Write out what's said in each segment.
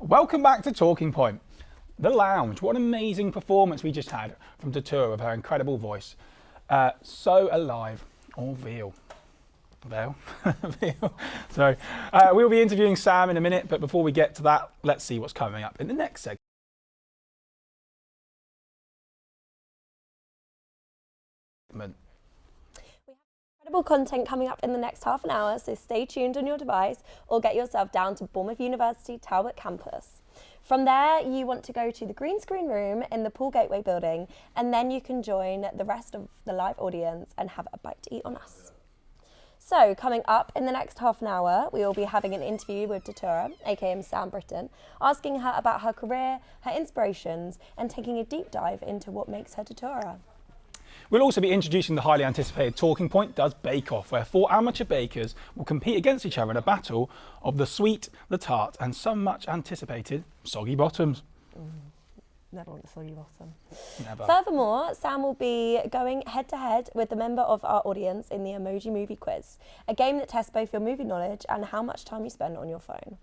Welcome back to Talking Point. The Lounge. What an amazing performance we just had from Datura with her incredible voice. So alive. Or veal. Veal? Veal. Sorry. We'll be interviewing Sam in a minute, but before we get to that, let's see what's coming up in the next segment. We have incredible content coming up in the next half an hour, so stay tuned on your device or get yourself down to Bournemouth University Talbot campus. From there, you want to go to the green screen room in the Pool Gateway building, and then you can join the rest of the live audience and have a bite to eat on us. So, coming up in the next half an hour, we will be having an interview with Datura, aka Miss Sam Britton, asking her about her career, her inspirations, and taking a deep dive into what makes her Datura. We'll also be introducing the highly anticipated Talking Point Does Bake Off, where 4 amateur bakers will compete against each other in a battle of the sweet, the tart, and some much anticipated soggy bottoms. Never want a soggy bottom. Never. Furthermore, Sam will be going head to head with a member of our audience in the Emoji Movie Quiz, a game that tests both your movie knowledge and how much time you spend on your phone.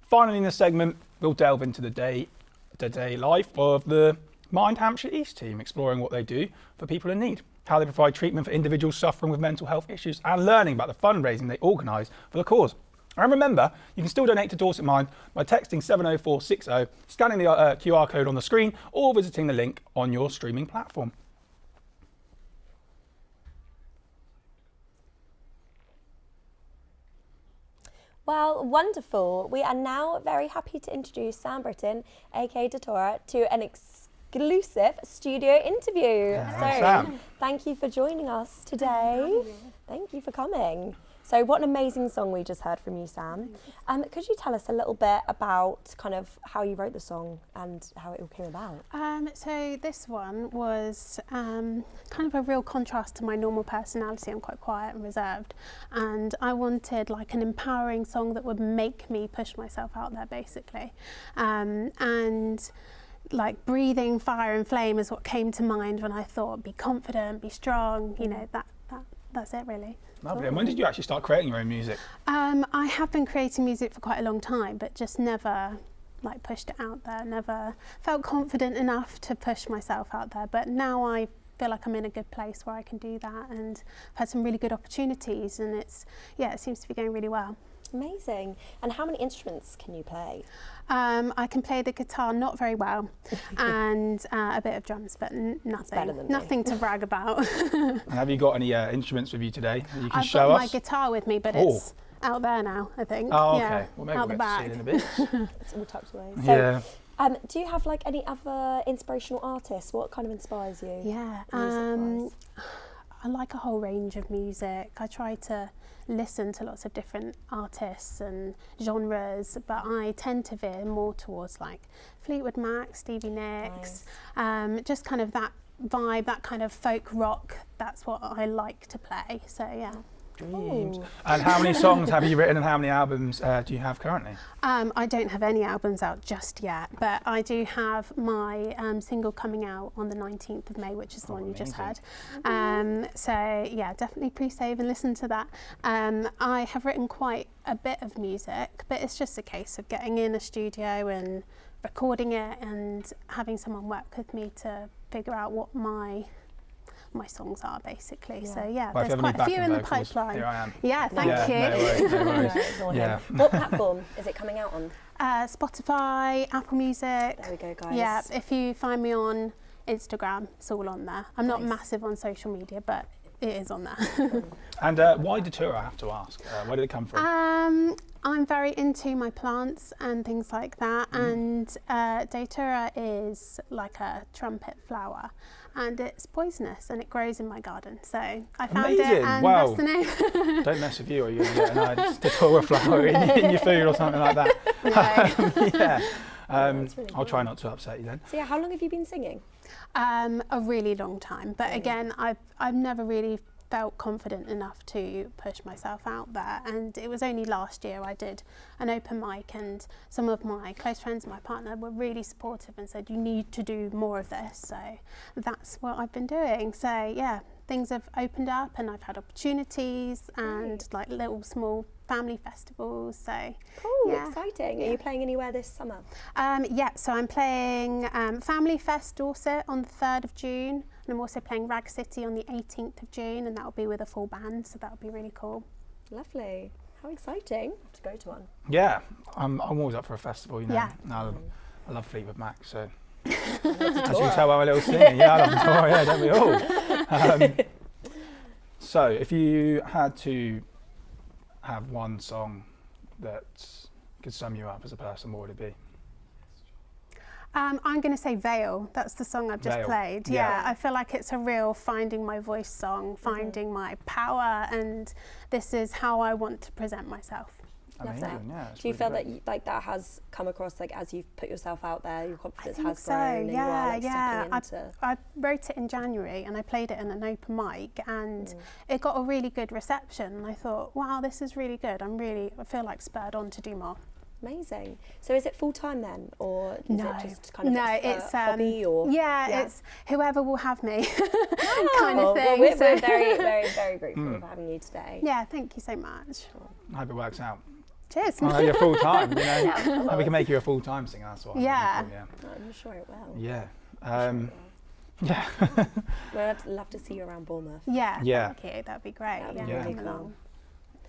Finally, in this segment, we'll delve into the day-to-day life of the Mind Hampshire East team, exploring what they do for people in need, how they provide treatment for individuals suffering with mental health issues, and learning about the fundraising they organise for the cause. And remember, you can still donate to Dorset Mind by texting 70460, scanning the QR code on the screen, or visiting the link on your streaming platform. Well, wonderful. We are now very happy to introduce Sam Britton, aka Datura, to an exclusive studio interview. Sam. Thank you for joining us today. Thank you for coming. So what an amazing song we just heard from you, Sam. Could you tell us a little bit about kind of how you wrote the song and how it all came about? So this one was kind of a real contrast to my normal personality. I'm quite quiet and reserved, and I wanted like an empowering song that would make me push myself out there, basically. And like breathing fire and flame is what came to mind when I thought be confident, be strong, you know, that's it really. Lovely. And when did you actually start creating your own music? I have been creating music for quite a long time, but just never like pushed it out there, never felt confident enough to push myself out there. But now I feel like I'm in a good place where I can do that, and I've had some really good opportunities, and it seems to be going really well. Amazing. And how many instruments can you play? I can play the guitar not very well, and a bit of drums, but nothing to brag about. And have you got any instruments with you today that you can I've show got us? my guitar with me, but it's out there now, I think. Oh, okay. Yeah, Well, maybe out we'll the get to see back. it in a bit. It's all tucked away. Yeah. Do you have like any other inspirational artists? What kind of inspires you? Yeah, music-wise? I like a whole range of music. I try to listen to lots of different artists and genres, but I tend to veer more towards like Fleetwood Mac, Stevie Nicks, just kind of that vibe, that kind of folk rock. That's what I like to play. So yeah. Dreams. And how many songs have you written and how many albums do you have currently? I don't have any albums out just yet, but I do have my single coming out on the 19th of May, which is the one you just heard. So yeah, definitely pre-save and listen to that. I have written quite a bit of music, but it's just a case of getting in a studio and recording it and having someone work with me to figure out what my songs are, basically. Yeah. So yeah, Well, there's quite a few in the pipeline. Here I am. Yeah, thank you. No worries. Yeah. What platform is it coming out on? Spotify, Apple Music. There we go, guys. Yeah, if you find me on Instagram, it's all on there. I'm not massive on social media, but it is on there. And why Datura, I have to ask? Where did it come from? I'm very into my plants and things like that, and Datura is like a trumpet flower, and it's poisonous and it grows in my garden. So I found it, and that's the name. Don't mess with you, or you're going to get a Datura flower in your food or something like that. Yeah. Really I'll try not to upset you then. So yeah, how long have you been singing? A really long time, but again, I've never really felt confident enough to push myself out there, and it was only last year I did an open mic, and some of my close friends and my partner were really supportive and said you need to do more of this, so that's what I've been doing. So yeah, things have opened up and I've had opportunities and like little small family festivals. So Cool, yeah. exciting. Are you playing anywhere this summer? Yeah, so I'm playing Family Fest Dorset on the 3rd of June, and I'm also playing Rag City on the 18th of June, and that'll be with a full band, so that'll be really cool. Lovely. How exciting. I have to go to one. Yeah, I'm always up for a festival, you know. Yeah. I love Fleetwood Mac, so as you can tell by my little singing, yeah, I love the tour, yeah, don't we all? So if you had to have one song that could sum you up as a person, what would it be? I'm going to say Veil. That's the song I've just Veil. played. Yeah. Yeah, I feel like it's a real finding my voice song, finding my power, and this is how I want to present myself. Love that. Amazing, yeah. it's Do you really feel great. that that has come across as you've put yourself out there, your confidence think has so, grown and you are yeah. stepping into... I wrote it in January and I played it in an open mic, and it got a really good reception, and I thought, wow, this is really good. I feel like spurred on to do more. Amazing. So is it full time then, or is No, it just kind of it's a hobby? Or it's whoever will have me kind Oh, of thing. well, we're so- very, very, very grateful for having you today. Yeah, thank you so much. I hope it works out. Cheers. I know you're full time, you know. Yeah, of And we course. can make you a full time singer, that's what I'm Yeah. looking for, I'm sure it will. yeah. I'm Yeah. sure it will. Yeah. Well, I'd love to see you around Bournemouth. Yeah, Yeah. thank you. That'd be great. That'd be yeah, really come cool. along.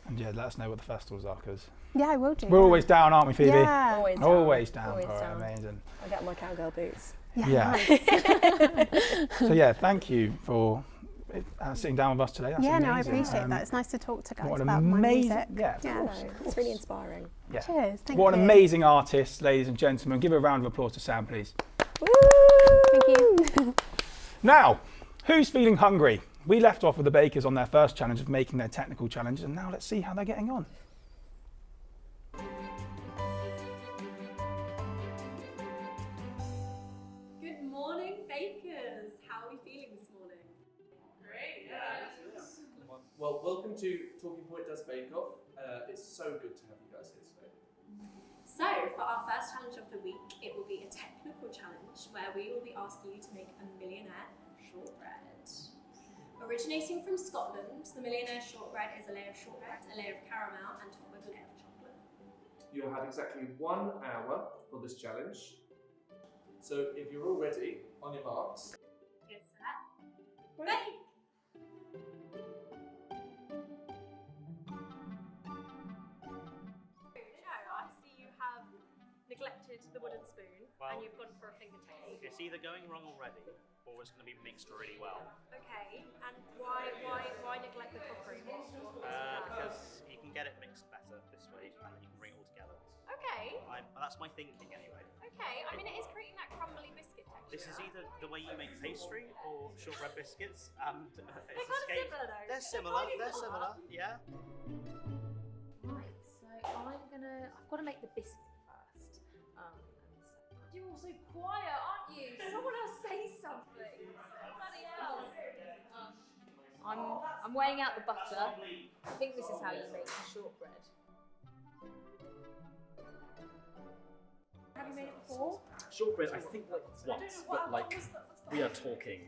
And yeah, let us know what the festivals are, because Yeah, I will do. we're always down, aren't we, Phoebe? Yeah. Always down. Always down Always for it, down. amazing. I'll get my cowgirl boots. Yeah. nice. So yeah, thank you for sitting down with us today. That's Yeah, no, I amazing. appreciate that. It's nice to talk to guys What an about my amazing, music. yeah, Yeah. of course, No, of it's really course. inspiring. Yeah. Cheers. Thank What you. an amazing artist, ladies and gentlemen. Give a round of applause to Sam, please. Woo! Thank you. Now, who's feeling hungry? We left off with the bakers on their first challenge of making their technical challenge, and now let's see how they're getting on. Good morning, bakers. How are we feeling this morning? Great, yeah. Well, welcome to Talking Point Does Bake Off. It's so good to have you guys here today. So, for our first challenge of the week, it will be a technical challenge where we will be asking you to make a millionaire shortbread. Originating from Scotland, the millionaire shortbread is a layer of shortbread, a layer of caramel, and topped with a layer of chocolate. You'll have exactly 1 hour for this challenge. So if you're all ready, on your marks. Get set, bake! I see you have neglected the wooden spoon and you've gone for a finger technique. It's either going wrong already or it's going to be mixed really well. Okay, and why neglect the crockery? Because you can get it mixed better this way and then you can bring it all together. Okay, That's my thinking anyway. okay. I mean, it is creating that crumbly biscuit texture. This is either the way you make pastry or shortbread biscuits, and it's They're kind of similar though. They're similar. kind of They're similar. Yeah. Right, so I've got to make the biscuit first. You're all so quiet, aren't you? Someone else say something. Bloody hell. I'm weighing out the butter. I think this is how you make the shortbread. Have you made it before? Shortbread, I think once, but like we are talking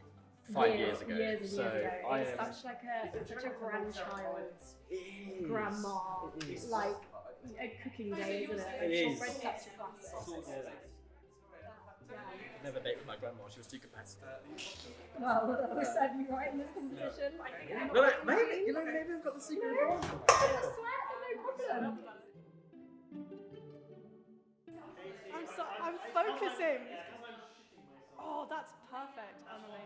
5 years ago. Years and so years ago. I It's am. such a grandchild, grandma, like a cooking day, isn't it? It is. Shortbread's such a classic. Never baked with my grandma. She was too competitive. Well, that was certainly right in this competition. No, maybe maybe I've got the secret advantage. No problem. I'm focusing. Oh, that's perfect, Emily.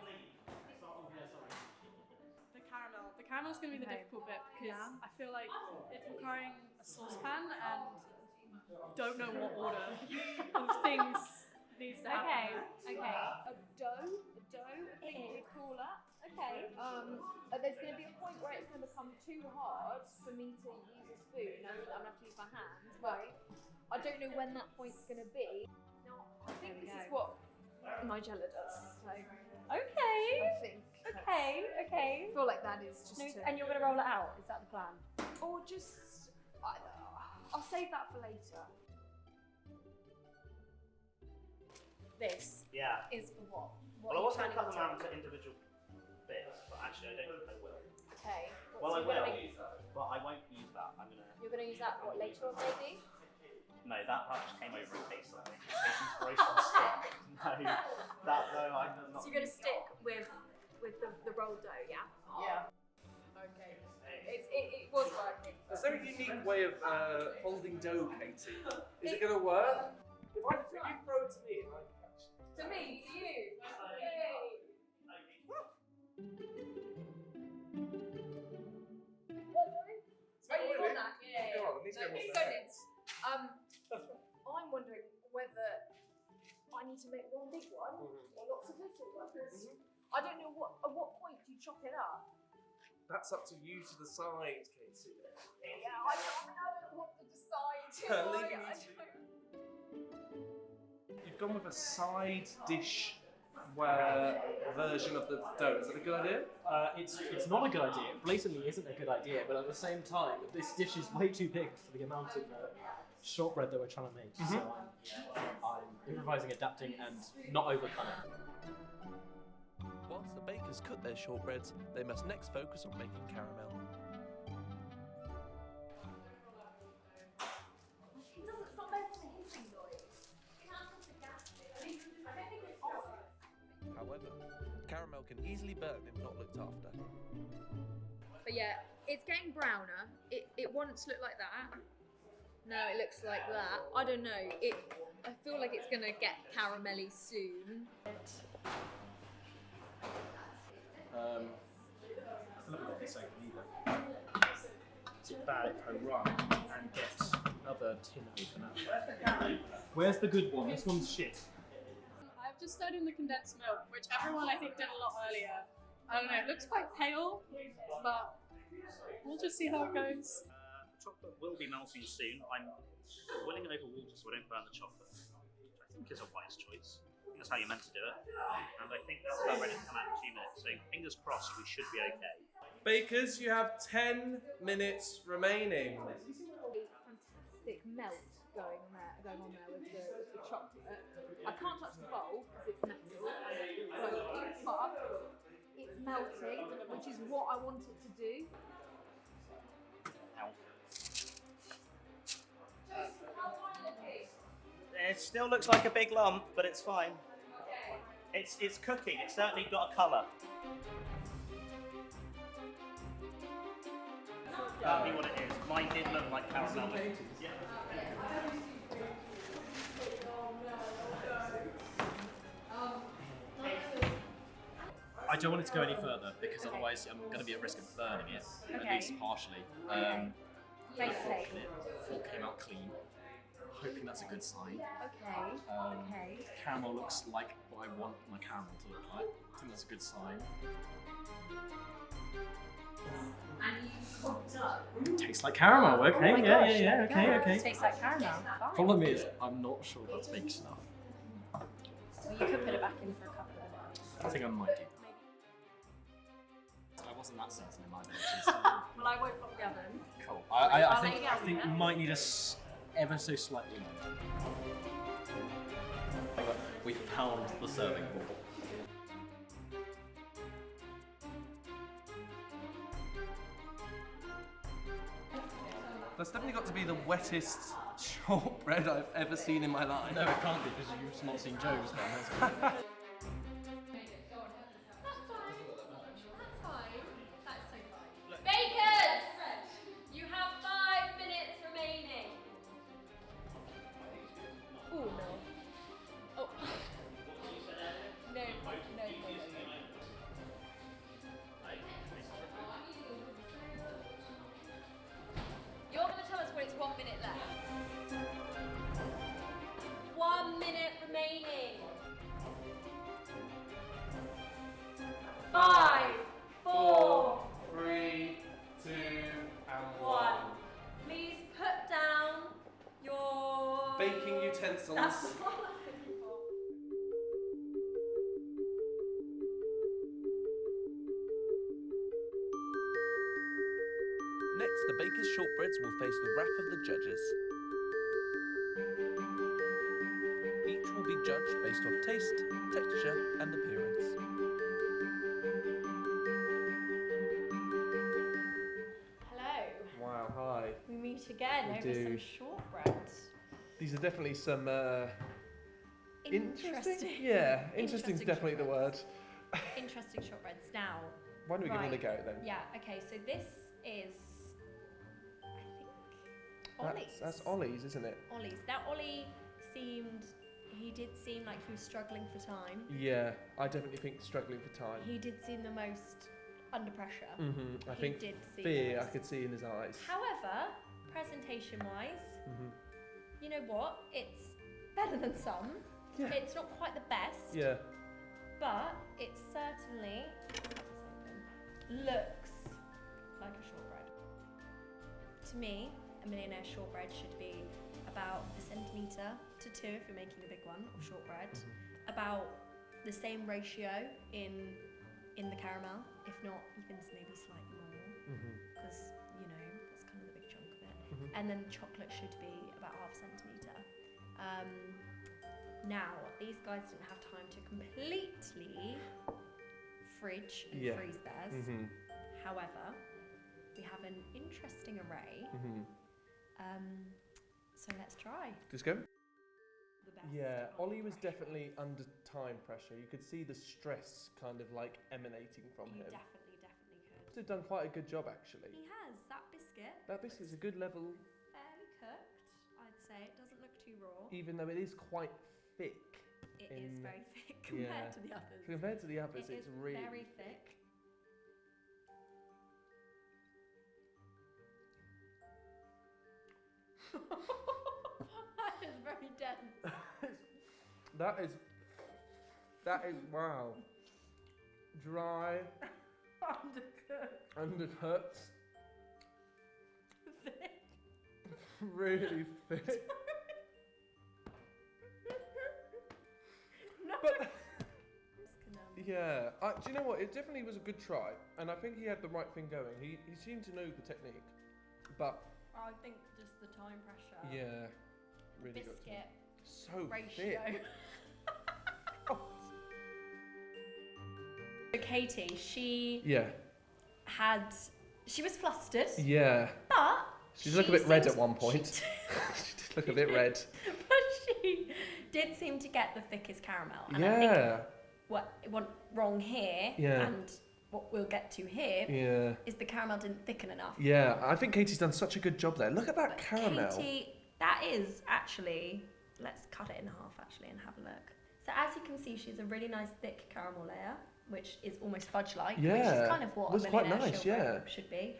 The caramel. The caramel's going to be the difficult bit because I feel like it's requiring a saucepan and don't know what order of things needs to happen. Okay. A dough, I think would be cooler. Okay. There's going to be a point where it's going to become too hard for me to use a spoon. I'm going to have to use my hands. Right. I don't know when that point's going to be. Now, I think this is what Nigella does. So, Okay. I think. Okay. I feel like that is just. And you're going to roll it out? Is that the plan? Or just. I'll save that for later. This Yeah. is for what? Well, I was going to cut them down to individual bits, but actually I don't think I will. Okay. Well, I So you're will, gonna make- but I won't use that. I'm going to You're going to use that what later on maybe? No, that just came over in taste. I think. Taste inspiration stick. No, I'm not. So you're going to stick with the rolled dough, yeah? Yeah. Okay. It was working. Is there a unique way of folding dough, Katie? Is it going to work? If you throw it to me, and I catch it. To me, to you. Yay. What, sorry? Wait, You've got that? Yeah. Go on, I need to No, go more it's steps. goodness. I'm wondering whether I need to make one big one or lots of little ones. I don't know at what point do you chop it up? That's up to you to decide, Katie. Yeah, I don't want to decide. Leave me to You've gone with a side dish version of the dough. Is that a good idea? It's not a good idea. It blatantly isn't a good idea, but at the same time, this dish is way too big for the amount of shortbread that we're trying to make. So I'm improvising, adapting, and not overcoming. Whilst the bakers cook their shortbreads, they must next focus on making caramel. It doesn't stop making a hissing noise. It has to gas it. I don't think it's on. However, caramel can easily burn if not looked after. But yeah, it's getting browner. It wants to look like that. Now it looks like that. I don't know. I feel like it's gonna get caramelly soon. It's not the same either. Is it bad if I run and get another tin of banana? Where's the good one? This one's shit. I've just stirred in the condensed milk, which everyone I think did a lot earlier. I don't know, it looks quite pale, but we'll just see how it goes. Chocolate will be melting soon. I'm boiling it over water so I don't burn the chocolate, which I think is a wise choice. I think that's how you're meant to do it. And I think that's about ready to come out in 2 minutes. So fingers crossed, we should be okay. Bakers, you have 10 minutes remaining. Fantastic melt going on there with the chocolate. I can't touch the bowl because it's metal, but it's melting, which is what I want it to do. Ow. It still looks like a big lump, but it's fine. It's cooking. It's certainly got a colour. That'll be what it is. Mine did look like caramel. Yeah. I don't want it to go any further because otherwise I'm going to be at risk of burning it, at least partially. Fork came out clean. Hoping that's a good sign. Okay. Caramel looks like what I want my caramel to look like. I think that's a good sign. And you cooked up. Tastes like caramel. Okay, Oh my gosh. okay. Tastes like caramel. Fine. Problem is, I'm not sure that's baked enough. Well, you could put it back in for a couple of minutes. I think I might do. I wasn't that certain in my abilities. Well, I won't pop the oven. Cool. I'll I let you go, think yeah? we might need ever so slightly more. We found the serving bowl. That's definitely got to be the wettest shortbread I've ever seen in my life. No, it can't be because you've not seen Joe's then. Bakers! You have 5 minutes remaining. Oh no. Oh. No. You're going to tell us when it's 1 minute left. 1 minute remaining. 5, 4, 3, 2, and 1. Please put down your baking utensils. That's what I'm looking for. Next, the baker's shortbreads will face the wrath of the judges. Each will be judged based off taste, texture, and appearance. Hello. Wow, hi. We meet again. shortbread. These are definitely some Interesting. Yeah, interesting is definitely the word. Interesting shortbreads. Now, Why don't we give it a go then? yeah, okay, so this is, I think, Ollie's. That's Ollie's, isn't it? Ollie's. Now, Ollie did seem like he was struggling for time. Yeah, I definitely think struggling for time. He did seem the most under pressure. I He think did seem fear the I most. could see in his eyes. However, presentation-wise, you know what? It's better than some. Yeah. It's not quite the best, Yeah. but it certainly looks like a shortbread. To me, a millionaire shortbread should be about 1 centimetre to 2 if you're making a big one of shortbread. About the same ratio in the caramel, if not even maybe slightly more, because you know that's kind of the big chunk of it. And then the chocolate should be about 0.5 centimetre. Now these guys didn't have time to completely fridge and freeze theirs. However, we have an interesting array. So let's try. Just go. The best Yeah, on Ollie was pressure. definitely under time pressure. You could see the stress kind of like emanating from You him. definitely could. He's done quite a good job actually. He has. That biscuit. That biscuit's a good level, Fairly cooked, I'd say. It doesn't look too raw. even though it is quite thick. It is very thick compared to the others. Compared to the others, It it's is really very thick. That is very dense. That is wow. Dry, Undercooked. undercooked, Thick. really thick. No. But yeah, do you know what? It definitely was a good try, and I think he had the right thing going. He seemed to know the technique, but I think just the time pressure. yeah, really got to Biscuit so ratio. thick. So Katie, she Yeah, was flustered, yeah. but She's looked a bit red seemed- at one point. She did look a bit red. But she did seem to get the thickest caramel. And I think Yeah, what went wrong here Yeah. and what we'll get to here yeah, is the caramel didn't thicken enough. yeah. I think Katie's done such a good job there. Look at that But caramel. Katie, that is actually, let's cut it in half actually and have a look. So as you can see, she's a really nice thick caramel layer, which is almost fudge-like, which Yeah, is kind of what was a quite millionaire nice, shortbread yeah. should be.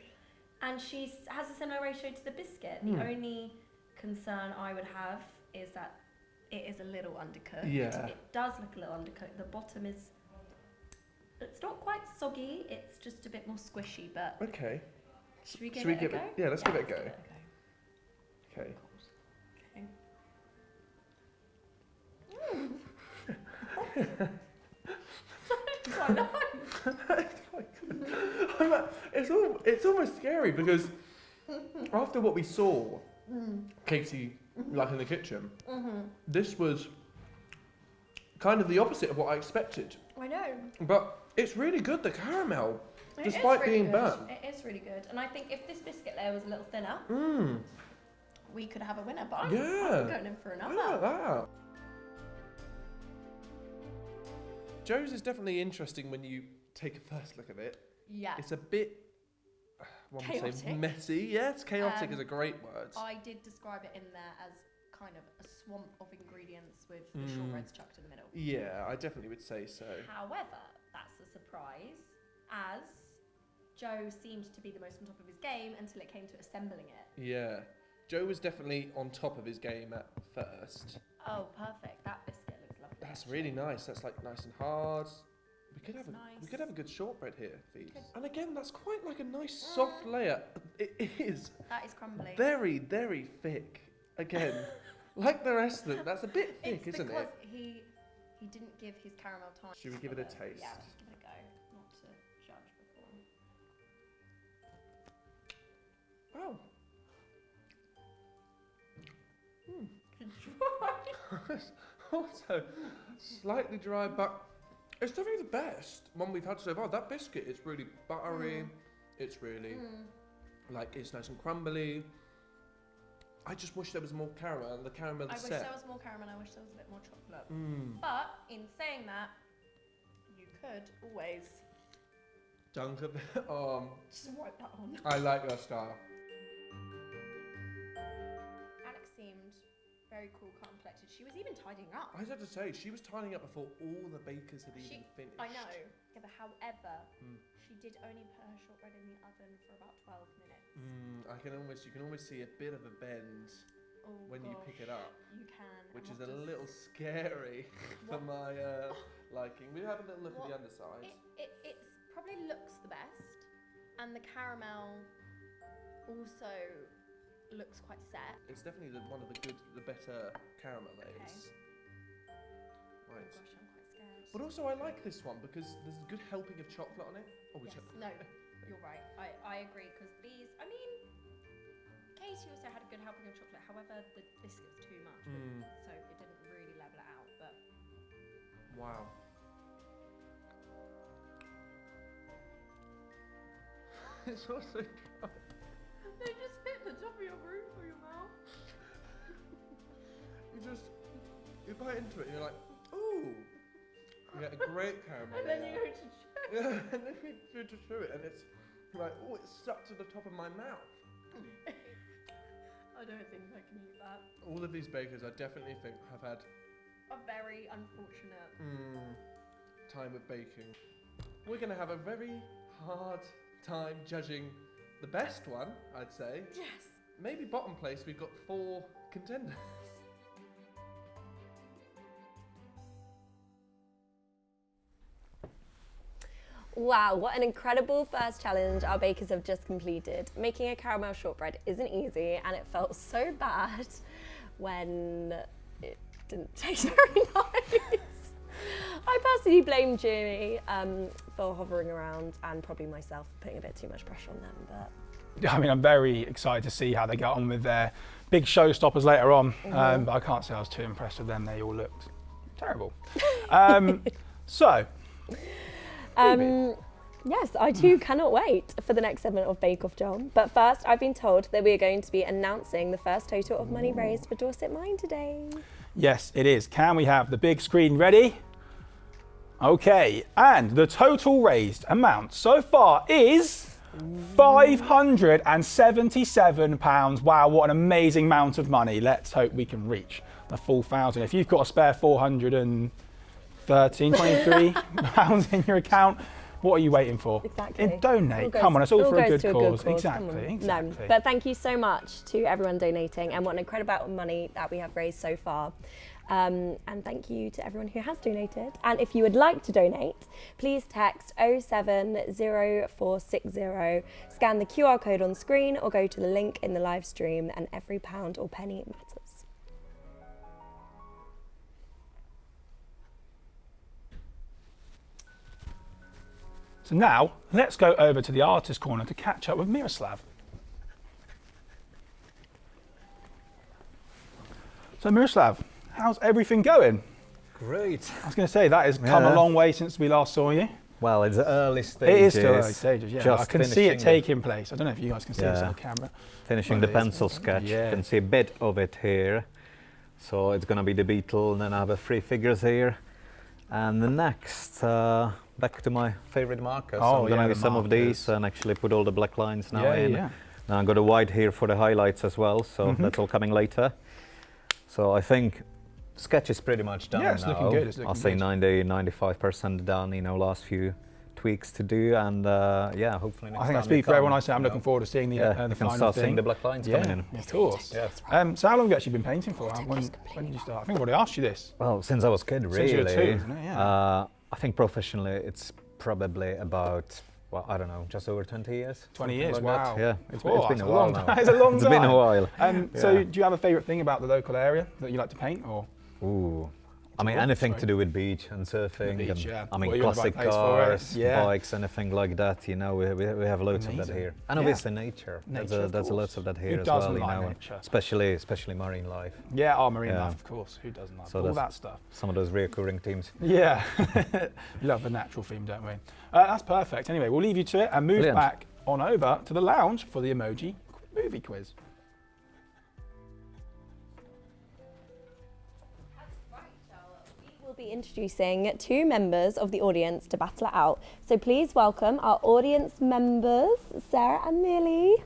And she has a similar ratio to the biscuit. The only concern I would have is that it is a little undercooked. Yeah. It does look a little undercooked. The bottom is, it's not quite soggy, it's just a bit more squishy, but Okay. should we give Should we it give a it? go? Yeah, let's give it a let's go. give it Okay. a go. Quite nice. It's almost scary because after what we saw, Katie, like in the kitchen, this was kind of the opposite of what I expected. I know. But it's really good, the caramel, It is despite really being good. burnt. It is really good. And I think if this biscuit layer was a little thinner, Mmm, we could have a winner. But I'm yeah. going in for I another. like that. Joe's is definitely interesting when you take a first look at it. Yeah. It's a bit, one would say, Chaotic. messy. Yes, chaotic is a great word. I did describe it in there as kind of a swamp of ingredients with the shortbreads chucked in the middle. Yeah, I definitely would say so. However, that's a surprise, as Joe seemed to be the most on top of his game until it came to assembling it. Yeah, Joe was definitely on top of his game at first. Oh, perfect. That biscuit looks lovely. That's actually. really nice. That's like nice and hard. We could have It's we nice. could have a good shortbread here, these. Could. And again, that's quite like a nice soft layer. It is That is crumbly. very, very thick. Again, like the rest of them, that's a bit thick, It's isn't because it? he didn't give his caramel time. Should we give it a taste? Yeah, just give it a go. Not to judge before. Oh. Also, slightly dry, but it's definitely the best one we've had so far. That biscuit is really buttery. It's really like it's nice and crumbly. I just wish there was more caramel, and the caramel I is wish set. there was more caramel. I wish there was a bit more chocolate. Mm. But in saying that, you could always Dunk a bit. just wipe that on. I like your style. Alex seemed very cool, calm, collected. She was even tidying up. I was about to say, she was tidying up before all the bakers had She- even finished. I know. Yeah, but however, she did only put her shortbread in the oven for about 12 minutes. You can almost see a bit of a bend Oh, when you pick it up, You can. which and is a what does- little scary for What- my liking. We have a little look at the What- underside. It probably looks the best, and the caramel also looks quite set. It's definitely one of the better caramel layers. Oh Right. gosh, I'm quite scared. But also I like this one because there's a good helping of chocolate on it. Oh, which Yes, no, you're right. I agree, because these, I mean, Katie also had a good helping of chocolate. However, the biscuit's too much, so it didn't really level it out. But wow. It's also they just hit the top of your roof or your mouth. you bite into it and you're like, ooh. You get a great caramel. And then you layer. go to chew. Yeah, and then you go to chew it and it's like, oh, it's stuck to the top of my mouth. I don't think I can eat that. All of these bakers, I definitely think, have had A very unfortunate. time with baking. We're going to have a very hard time judging the best one, I'd say. Yes. Maybe bottom place, we've got 4 contenders. Wow, what an incredible first challenge our bakers have just completed. Making a caramel shortbread isn't easy, and it felt so bad when it didn't taste very nice. I personally blame Jimmy for hovering around, and probably myself for putting a bit too much pressure on them. But I mean, I'm very excited to see how they get on with their big showstoppers later on. But I can't say I was too impressed with them. They all looked terrible. So, yes, I too cannot wait for the next segment of Bake Off, John. But first, I've been told that we are going to be announcing the first total of money raised for Dorset Mine today. yes, it is. Can we have the big screen ready? Okay, and the total raised amount so far is £577. Wow, what an amazing amount of money. Let's hope we can reach the full 1,000. If you've got a spare 23 pounds in your account, what are you waiting for? Exactly. And donate. Come on, it's all for a good cause. Exactly. No, but thank you so much to everyone donating, and what an incredible amount of money that we have raised so far. And thank you to everyone who has donated. And if you would like to donate, please text 0704060, scan the QR code on screen, or go to the link in the live stream, and every pound or penny matters. So now, let's go over to the artist corner to catch up with Miroslav. So Miroslav, how's everything going? Great. I was going to say, that has come a long way since we last saw you. Well, it's early stages. It is still early stages, yeah. Just I can see it finishing taking place. I don't know if you guys can see this on the camera. Finishing Well, the it is. pencil sketch. Yeah. You can see a bit of it here. So it's going to be the beetle, and then I have 3 figures here. And the next, back to my favorite markers. Oh, I'm going to yeah, use the some of these markers. and actually put all the black lines now Yeah, in. yeah. Now I've got a white here for the highlights as well, so that's all coming later. So I think sketch is pretty much done Yeah, it's now. looking good, it's I'll looking say good. 90-95% done, last few tweaks to do, and yeah, hopefully next I think I time speak you for everyone. come, I say I'm looking forward to seeing the yeah, the you can final start thing. seeing the black lines Yeah, coming in. of course. Yeah. So how long have you actually been painting for? When did you start? I think I've already asked you this. Well, since I was a kid, really. Since you were 2, isn't it? Yeah. I think professionally it's probably about, well, I don't know, just over 20 years. 20 something years, like wow. that. Yeah, It's it's been a while long now. time. It's a long It's time. been a while. So Yeah. do you have a favourite thing about the local area that you like to paint, or? Ooh. I mean, Cool. anything Sorry. to do with beach and surfing. The beach, and, yeah. I mean, Well, you're in the right classic place for it. cars, Yeah. bikes, anything like that. We have loads of that Amazing. here, and Yeah. obviously nature. Nature, of There's course. lots of that here Who as doesn't well. like and nature? especially marine life. Yeah, marine Yeah. life, of course. Who doesn't like So all that's that stuff? Some of those recurring themes. Yeah, we love the natural theme, don't we? That's perfect. Anyway, we'll leave you to it and move Brilliant. back on over to the lounge for the emoji movie quiz. be introducing 2 members of the audience to battle it out. So please welcome our audience members, Sarah and Millie.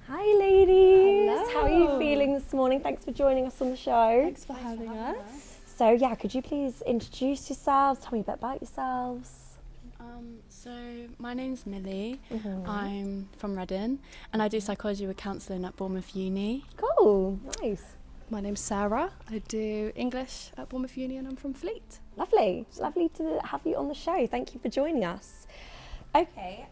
Hi ladies. Hello. How are you feeling this morning? Thanks for joining us on the show. Thanks for having us. So yeah, could you please introduce yourselves, tell me a bit about yourselves? So my name's Millie. I'm from Reading and I do psychology with counselling at Bournemouth Uni. Cool, nice. My name's Sarah. I do English at Bournemouth Uni and I'm from Fleet. Lovely. It's lovely to have you on the show. Thank you for joining us. Okay,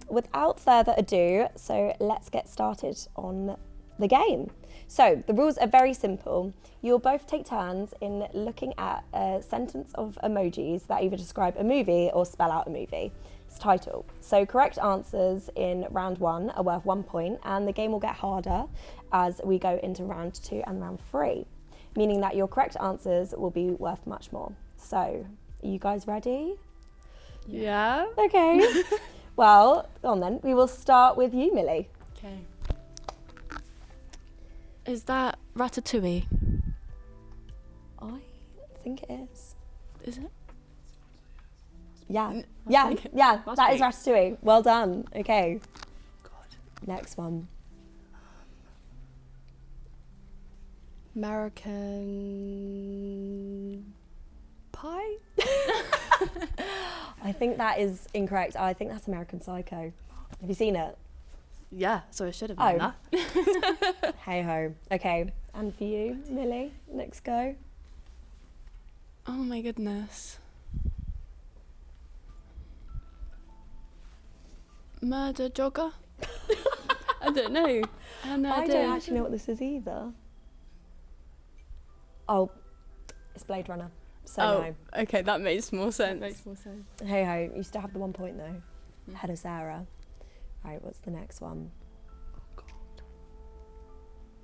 without further ado, so let's get started on the game. So the rules are very simple. You'll both take turns in looking at a sentence of emojis that either describe a movie or spell out a movie. Its title. So correct answers in round 1 are worth 1 point, and the game will get harder as we go into round 2 and round 3, meaning that your correct answers will be worth much more. So, are you guys ready? Yeah. Okay. Well, go on then. We will start with you, Millie. Okay. Is that Ratatouille? I think it is. Is it? Yeah. Must Yeah. be. Yeah. Must That is be. Ratatouille. Well done. Okay. God. Next one. American Pie? I think that is incorrect. I think that's American Psycho. Have you seen it? Yeah, so it should have been that. Hey ho. Okay. And for you, Millie, next go. Oh my goodness. Murder Jogger? I don't know. I have no I idea. don't actually know what this is either. Oh, it's Blade Runner. So no. Okay, that makes more sense. Hey ho, you still have the 1 point though. Ahead of Sarah. Right, what's the next one?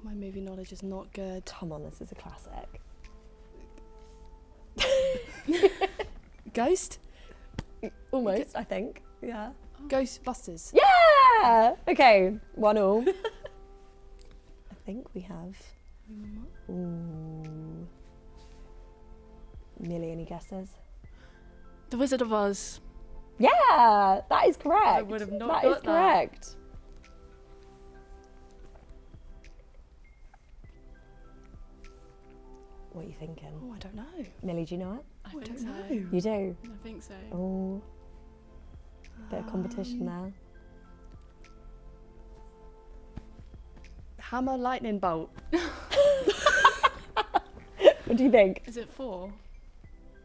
My movie knowledge is not good. Come on, this is a classic. Ghost? Almost, I think. Yeah. Ghostbusters. Yeah! Okay, 1-1. I think we have. Ooh. Millie, any guesses? The Wizard of Oz. Yeah, that is correct. I would have not That is got that. correct. What are you thinking? Oh, I don't know. Millie, do you know it? I I think don't so. know. You do? I think so. Oh, bit of competition there. Hammer Lightning Bolt. What do you think? Is it 4?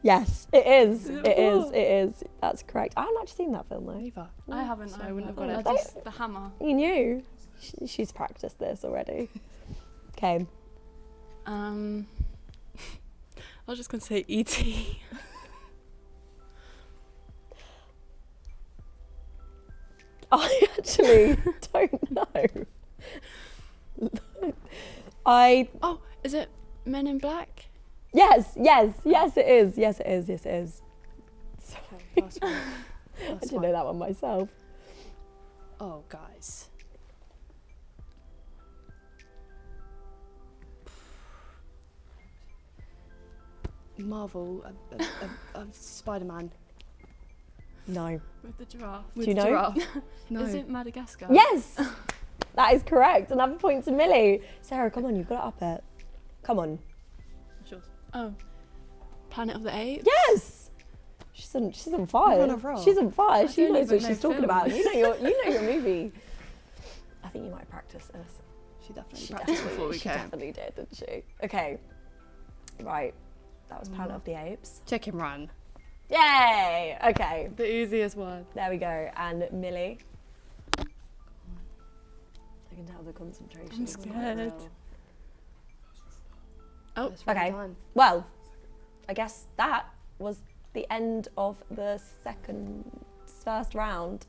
Yes, it is. Is it It is. four? It is. That's correct. I haven't actually seen that film though. Neither. I haven't. So I wouldn't have got either. it. I Just the hammer. You knew. She's practiced this already. Okay. I was just gonna say E.T. I actually don't know. Oh, is it Men in Black? Yes, it is. Yes, it is. Yes, it is. Okay, last one. I didn't know that one myself. Oh, guys. Marvel, Spider-Man. No. With the giraffe. Do you know? No. Is it Madagascar? Yes, that is correct. Another point to Millie. Sarah, come on, you've got to up it. Come on. Oh, Planet of the Apes. Yes. She's on fire. You're on a roll. She's on fire. I She don't knows even what know she's talking film. about. You know your movie. I think you might practice this. She definitely She practiced before we she came. definitely did, didn't she? Okay. Right. That was Planet of the Apes. Chicken Run. Yay! Okay. The easiest one. There we go. And Millie. I can tell the concentration. I'm is not scared. real. Oh, That's really Okay. done. Well, I guess that was the end of the first round.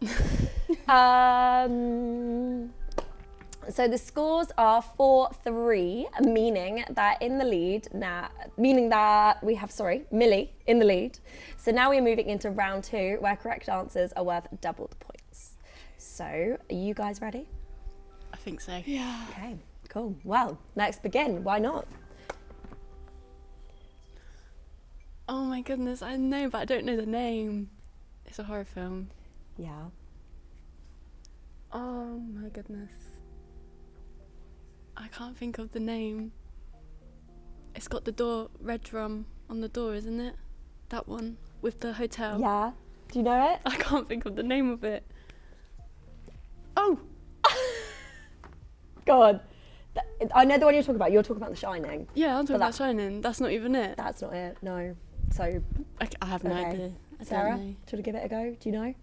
So the scores are 4-3, meaning that we have, Millie in the lead. So now we're moving into round 2, where correct answers are worth double the points. So, are you guys ready? I think so. Yeah. Okay, cool. Well, let's begin. Why not? Oh my goodness, I know, but I don't know the name. It's a horror film. Yeah. Oh my goodness. I can't think of the name. It's got the red drum on the door, isn't it? That one with the hotel. Yeah. Do you know it? I can't think of the name of it. Oh! Go on. I know the one you're talking about. You're talking about The Shining. Yeah, I'm talking about Shining. That's not even it. That's not it, no. So, I have no idea. I Sarah, don't know. do you want to give it a go? Do you know?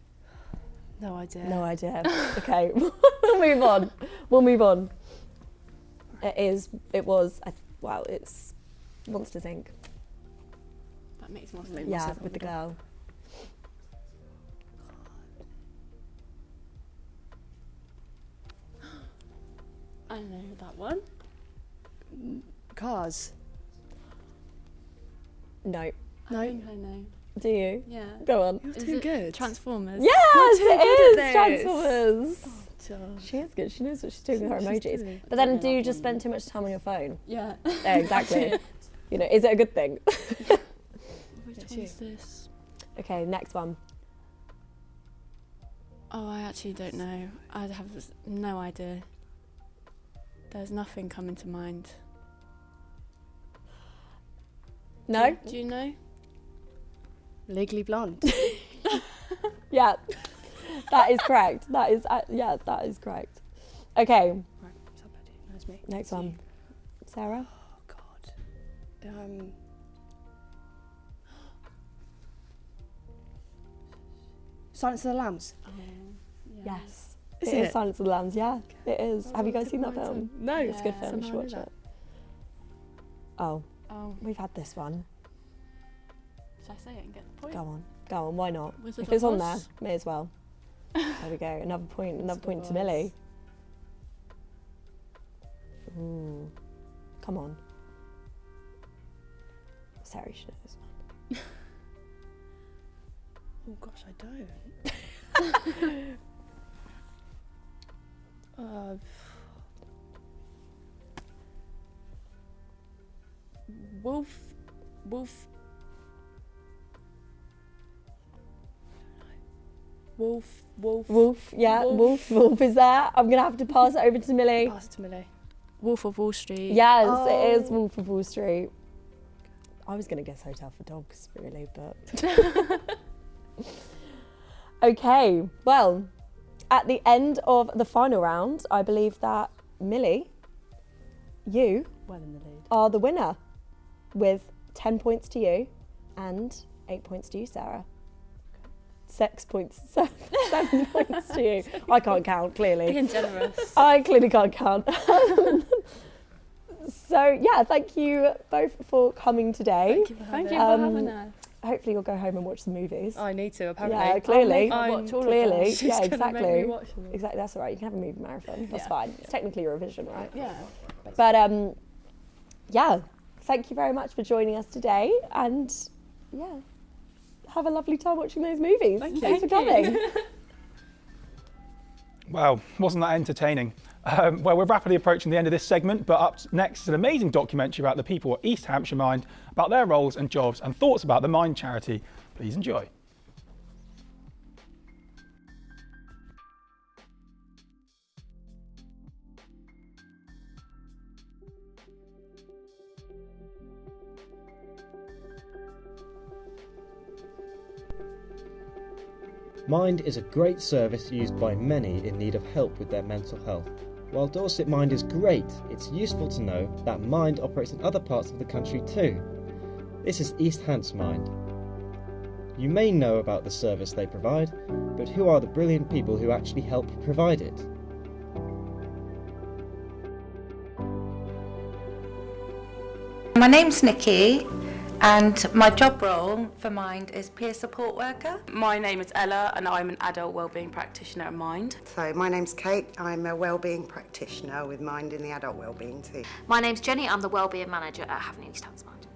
No idea. No idea. Okay, we'll move on. We'll move on. It's Monsters Inc. That makes more sense. Yeah, with the girl. I know that one. Cars. No. I think I know. Do you? Yeah. Go on. You're Is too it good. Transformers. Yes, too it good is at Transformers. Josh. She is good. She knows what she's doing with her She's emojis. doing. But then, do you just spend too much time on your phone? Yeah. Yeah, exactly. You know, is it a good thing? Which That's one's this? Okay, next one. Oh, I actually don't know. I have no idea. There's nothing coming to mind. No? Do you know? Legally Blonde. Yeah, that is correct. That is correct. Okay, Right, somebody knows me. next one. Sarah? Oh God. Silence of the Lambs. Oh, Yes. Is It is it? Silence of the Lambs, yeah, it is. Oh, Have you guys tip seen of that my film? tongue. No. It's a good film, you should Somehow I watch knew it. Oh, Oh, we've had this one. should I say it and get the point? Go on, why not? Wizard If of it's on there, Oz? may as well. There we go, another point Wizard to of Millie. Come on. Sarah should know this one. Oh gosh, I don't. Wolf. Wolf, yeah, Wolf is there. I'm gonna have to pass it over to Millie. Pass it to Millie. Wolf of Wall Street. Yes, Oh. it is Wolf of Wall Street. I was gonna guess Hotel for Dogs, really, but okay. Well, at the end of the final round, I believe that Millie, you Well in the lead. are the winner with 10 points to you and 8 points to you, Sarah. 6 points, 7 points to you. I can't count, clearly. Being generous. I clearly can't count. So, yeah, thank you both for coming today. Thank you for having us. Hopefully you'll go home and watch some movies. I need to, apparently. Yeah, clearly. I'll watch all of Clearly, them. She's yeah, gonna make exactly. me watch them all. Exactly, that's all right. You can have a movie marathon. That's Yeah. fine. It's technically Eurovision, right? Yeah. But yeah, thank you very much for joining us today, and yeah, have a lovely time watching those movies. Thanks for coming. Wow, wasn't that entertaining? Well, we're rapidly approaching the end of this segment, but up next is an amazing documentary about the people at East Hampshire Mind, about their roles and jobs and thoughts about the Mind charity. Please enjoy. Mind is a great service used by many in need of help with their mental health. While Dorset Mind is great, it's useful to know that Mind operates in other parts of the country too. This is East Hants Mind. You may know about the service they provide, but who are the brilliant people who actually help provide it? My name's Nikki, and my job role for Mind is peer support worker. My name is Ella, and I'm an adult wellbeing practitioner at Mind. So my name's Kate, I'm a wellbeing practitioner with Mind in the adult wellbeing team. My name's Jenny, I'm the wellbeing manager at Having East Hants Mind.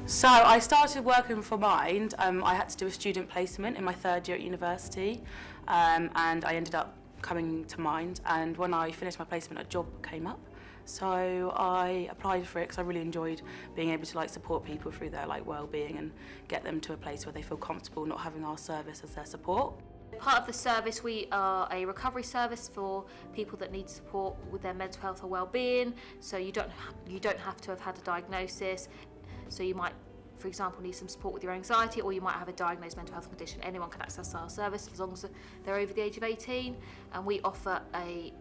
So I started working for Mind. I had to do a student placement in my third year at university, and I ended up coming to mind, and when I finished my placement, a job came up. So I applied for it because I really enjoyed being able to like support people through their like well-being and get them to a place where they feel comfortable not having our service as their support. Part of the service, we are a recovery service for people that need support with their mental health or well-being. So you don't have to have had a diagnosis. So you might, for example, need some support with your anxiety, or you might have a diagnosed mental health condition. Anyone can access our service as long as they're over the age of 18. And we offer a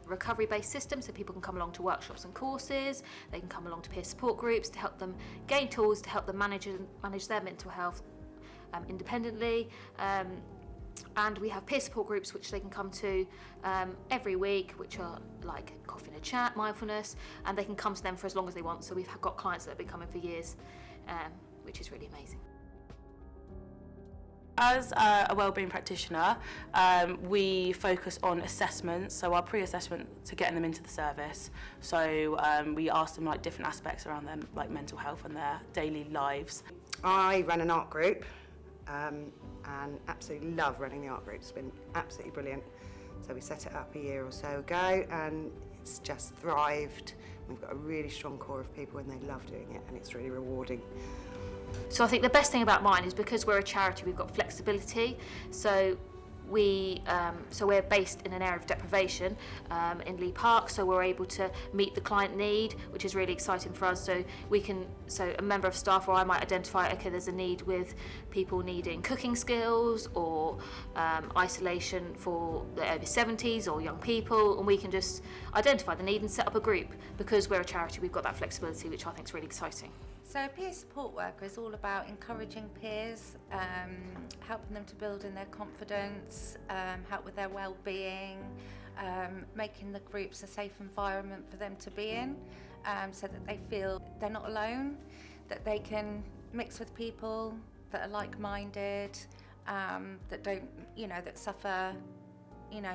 recovery-based system, so people can come along to workshops and courses. They can come along to peer support groups to help them gain tools to help them manage their mental health independently. And we have peer support groups which they can come to every week, which are like coffee and a chat, mindfulness, and they can come to them for as long as they want. So we've got clients that have been coming for years, which is really amazing. As a wellbeing practitioner, we focus on assessments, so our pre-assessment to getting them into the service. So we ask them like different aspects around their like mental health and their daily lives. I run an art group and absolutely love running the art group. It's been absolutely brilliant. So we set it up a year or so ago and it's just thrived. We've got a really strong core of people and they love doing it and it's really rewarding. So I think the best thing about mine is because we're a charity, we've got flexibility. So we're based in an area of deprivation in Lee Park, so we're able to meet the client need, which is really exciting for us. So a member of staff or I might identify, okay, there's a need with people needing cooking skills or isolation for the over 70s or young people, and we can just identify the need and set up a group. Because we're a charity, we've got that flexibility, which I think is really exciting. So peer support work is all about encouraging peers, helping them to build in their confidence, help with their well-being, making the groups a safe environment for them to be in, so that they feel they're not alone, that they can mix with people that are like-minded, that don't, that suffer,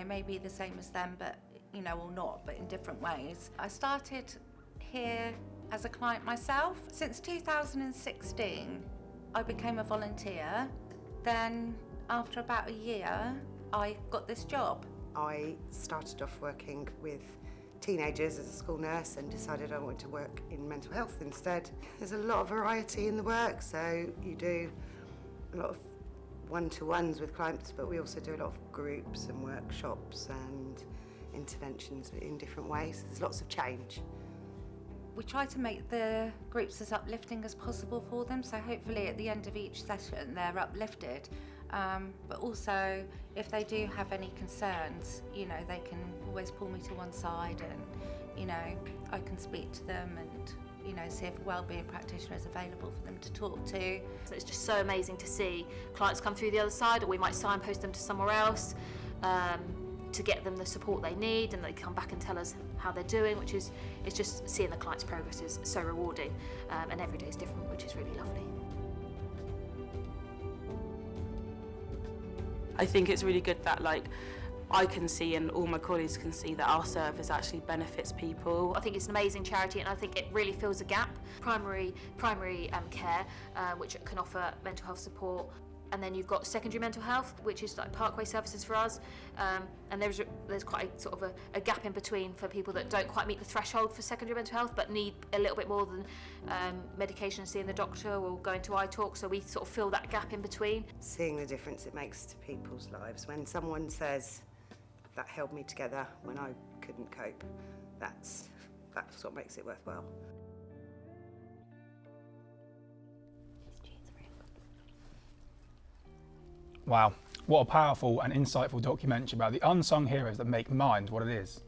maybe the same as them, but, or not, but in different ways. I started here as a client myself. Since 2016, I became a volunteer. Then, after about a year, I got this job. I started off working with teenagers as a school nurse and decided I wanted to work in mental health instead. There's a lot of variety in the work, so you do a lot of one-to-ones with clients, but we also do a lot of groups and workshops and interventions in different ways. There's lots of change. We try to make the groups as uplifting as possible for them, so hopefully at the end of each session they're uplifted. But also, if they do have any concerns, they can always pull me to one side and, I can speak to them and, see if a wellbeing practitioner is available for them to talk to. So it's just so amazing to see clients come through the other side, or we might signpost them to somewhere else to get them the support they need, and they come back and tell us how they're doing, which is, it's just seeing the client's progress is so rewarding, and every day is different, which is really lovely. I think it's really good that I can see and all my colleagues can see that our service actually benefits people. I think it's an amazing charity, and I think it really fills a gap. Primary care, which can offer mental health support. And then you've got secondary mental health, which is like parkway services for us, and there's quite a sort of a gap in between for people that don't quite meet the threshold for secondary mental health, but need a little bit more than medication and seeing the doctor or going to iTalk. So we sort of fill that gap in between. Seeing the difference it makes to people's lives when someone says that held me together when I couldn't cope, that's what makes it worthwhile. Wow, what a powerful and insightful documentary about the unsung heroes that make Mind what it is.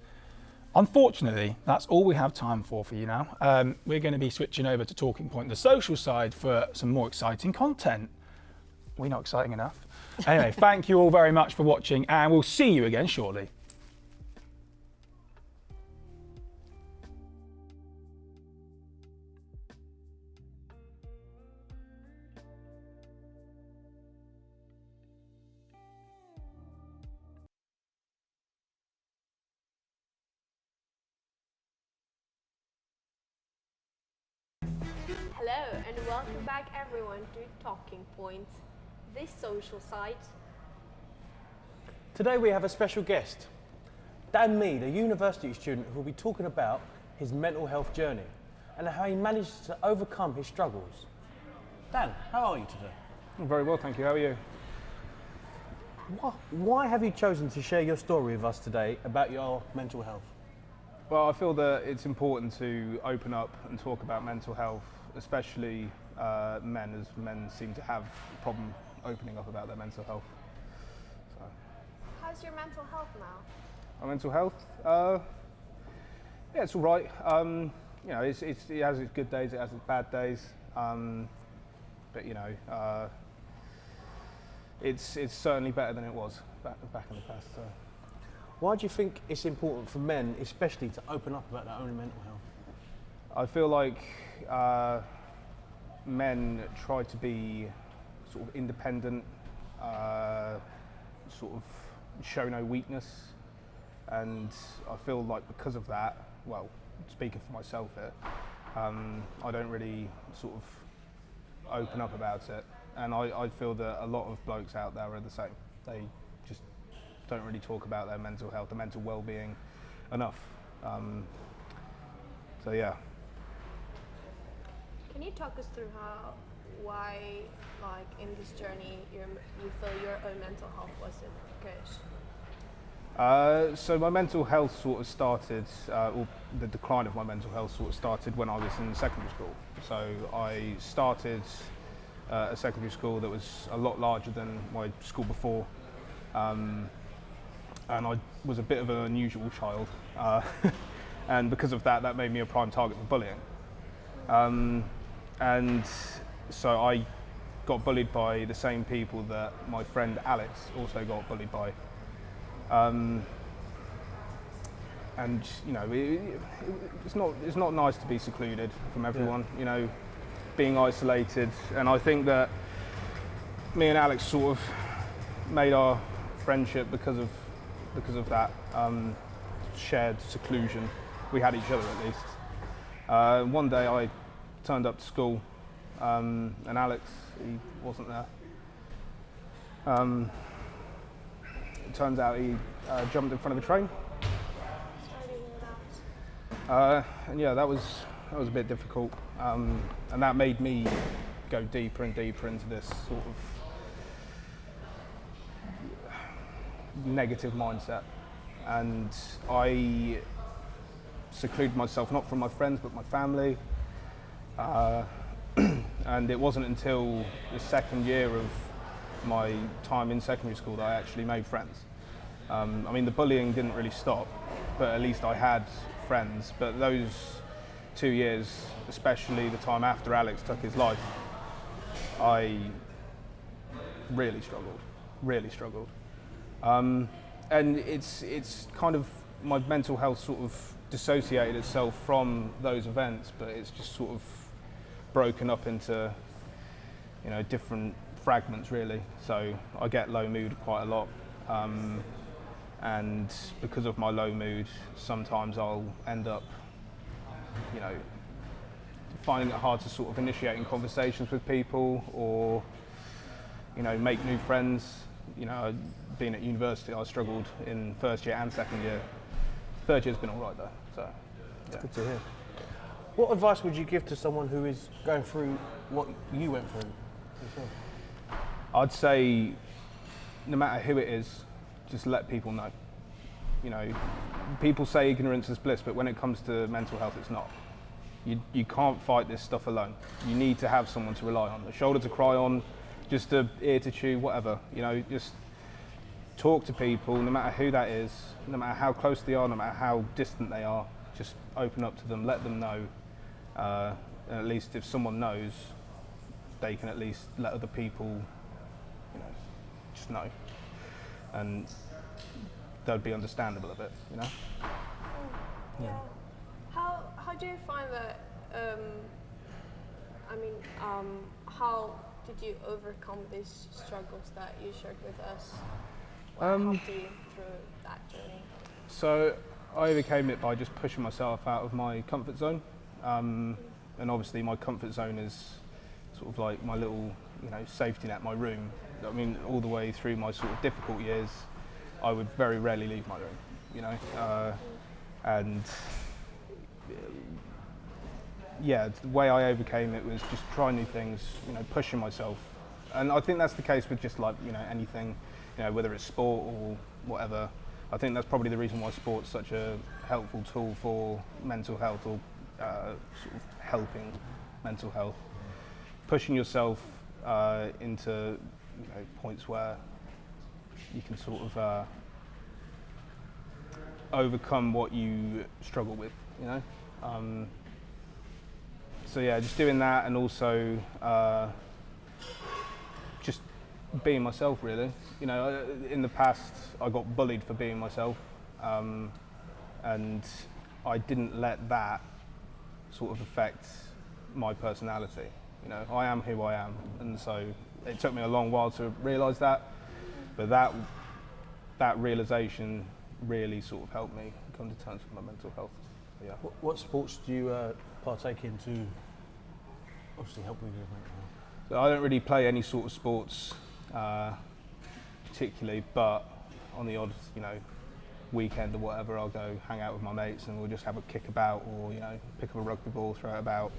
Unfortunately, that's all we have time for you now. We're going to be switching over to Talking Point, the social side, for some more exciting content. We're not exciting enough. Anyway, thank you all very much for watching, and we'll see you again shortly. Hello and welcome back everyone to Talking Point, this social site. Today we have a special guest. Dan Mead, a university student who will be talking about his mental health journey and how he managed to overcome his struggles. Dan, how are you today? I'm very well, thank you. How are you? Why have you chosen to share your story with us today about your mental health? Well, I feel that it's important to open up and talk about mental health, especially men, as men seem to have a problem opening up about their mental health. So. How's your mental health now? My mental health? Yeah, it's all right. You know, it has its good days, it has its bad days. But you know, it's certainly better than it was back in the past. So. Why do you think it's important for men, especially, to open up about their own mental health? I feel like men try to be sort of independent, sort of show no weakness, and I feel like because of that, well, speaking for myself here, I don't really sort of open up about it, and I feel that a lot of blokes out there are the same. They just don't really talk about their mental health, their mental well-being enough. So yeah. Can you talk us through why, like, in this journey, you feel your own mental health wasn't good? So my mental health sort of started, or the decline of my mental health sort of started when I was in secondary school. So I started a secondary school that was a lot larger than my school before, and I was a bit of an unusual child, and because of that, that made me a prime target for bullying. And so I got bullied by the same people that my friend Alex also got bullied by. And you know, it's not nice to be secluded from everyone. You know, being isolated, and I think that me and Alex sort of made our friendship because of that shared seclusion. We had each other at least. One day I turned up to school, and Alex, he wasn't there. It turns out he jumped in front of a train. And yeah, that was a bit difficult, and that made me go deeper and deeper into this sort of negative mindset, and I secluded myself not from my friends but my family, and it wasn't until the second year of my time in secondary school that I actually made friends. I mean, the bullying didn't really stop, but at least I had friends. But those 2 years, especially the time after Alex took his life, I really struggled. And it's kind of, my mental health sort of dissociated itself from those events, but it's just sort of broken up into, you know, different fragments really. So I get low mood quite a lot, and because of my low mood, sometimes I'll end up, you know, finding it hard to sort of initiating conversations with people, or, you know, make new friends. You know, being at university, I struggled in first year and second year. Third year's been all right though, so. That's good to hear. What advice would you give to someone who is going through what you went through yourself? I'd say, no matter who it is, just let people know. You know, people say ignorance is bliss, but when it comes to mental health, it's not. You can't fight this stuff alone. You need to have someone to rely on, a shoulder to cry on, just an ear to chew, whatever. You know, just talk to people, no matter who that is, no matter how close they are, no matter how distant they are. Just open up to them, let them know. And at least if someone knows, they can at least let other people, you know, just know. And they'll be understandable of it, you know? Yeah. How do you find that, how did you overcome these struggles that you shared with us? What helped you through that journey? So I overcame it by just pushing myself out of my comfort zone. And obviously my comfort zone is sort of like my little, you know, safety net, my room. I mean, all the way through my sort of difficult years, I would very rarely leave my room. you know, and yeah, the way I overcame it was just trying new things, you know, pushing myself. And I think that's the case with just like, you know, anything, you know, whether it's sport or whatever. I think that's probably the reason why sport's such a helpful tool for mental health, or sort of helping mental health. Pushing yourself into, you know, points where you can sort of overcome what you struggle with, you know. So yeah, just doing that, and also just being myself, really. You know, in the past I got bullied for being myself, and I didn't let that sort of affect my personality. You know, I am who I am, and so it took me a long while to realise that, but that realisation really sort of helped me come to terms with my mental health. So, yeah. What sports do you partake in to obviously help with your mental health? So I don't really play any sort of sports particularly, but on the odd, you know, weekend or whatever, I'll go hang out with my mates and we'll just have a kick about, or, you know, pick up a rugby ball, throw it about,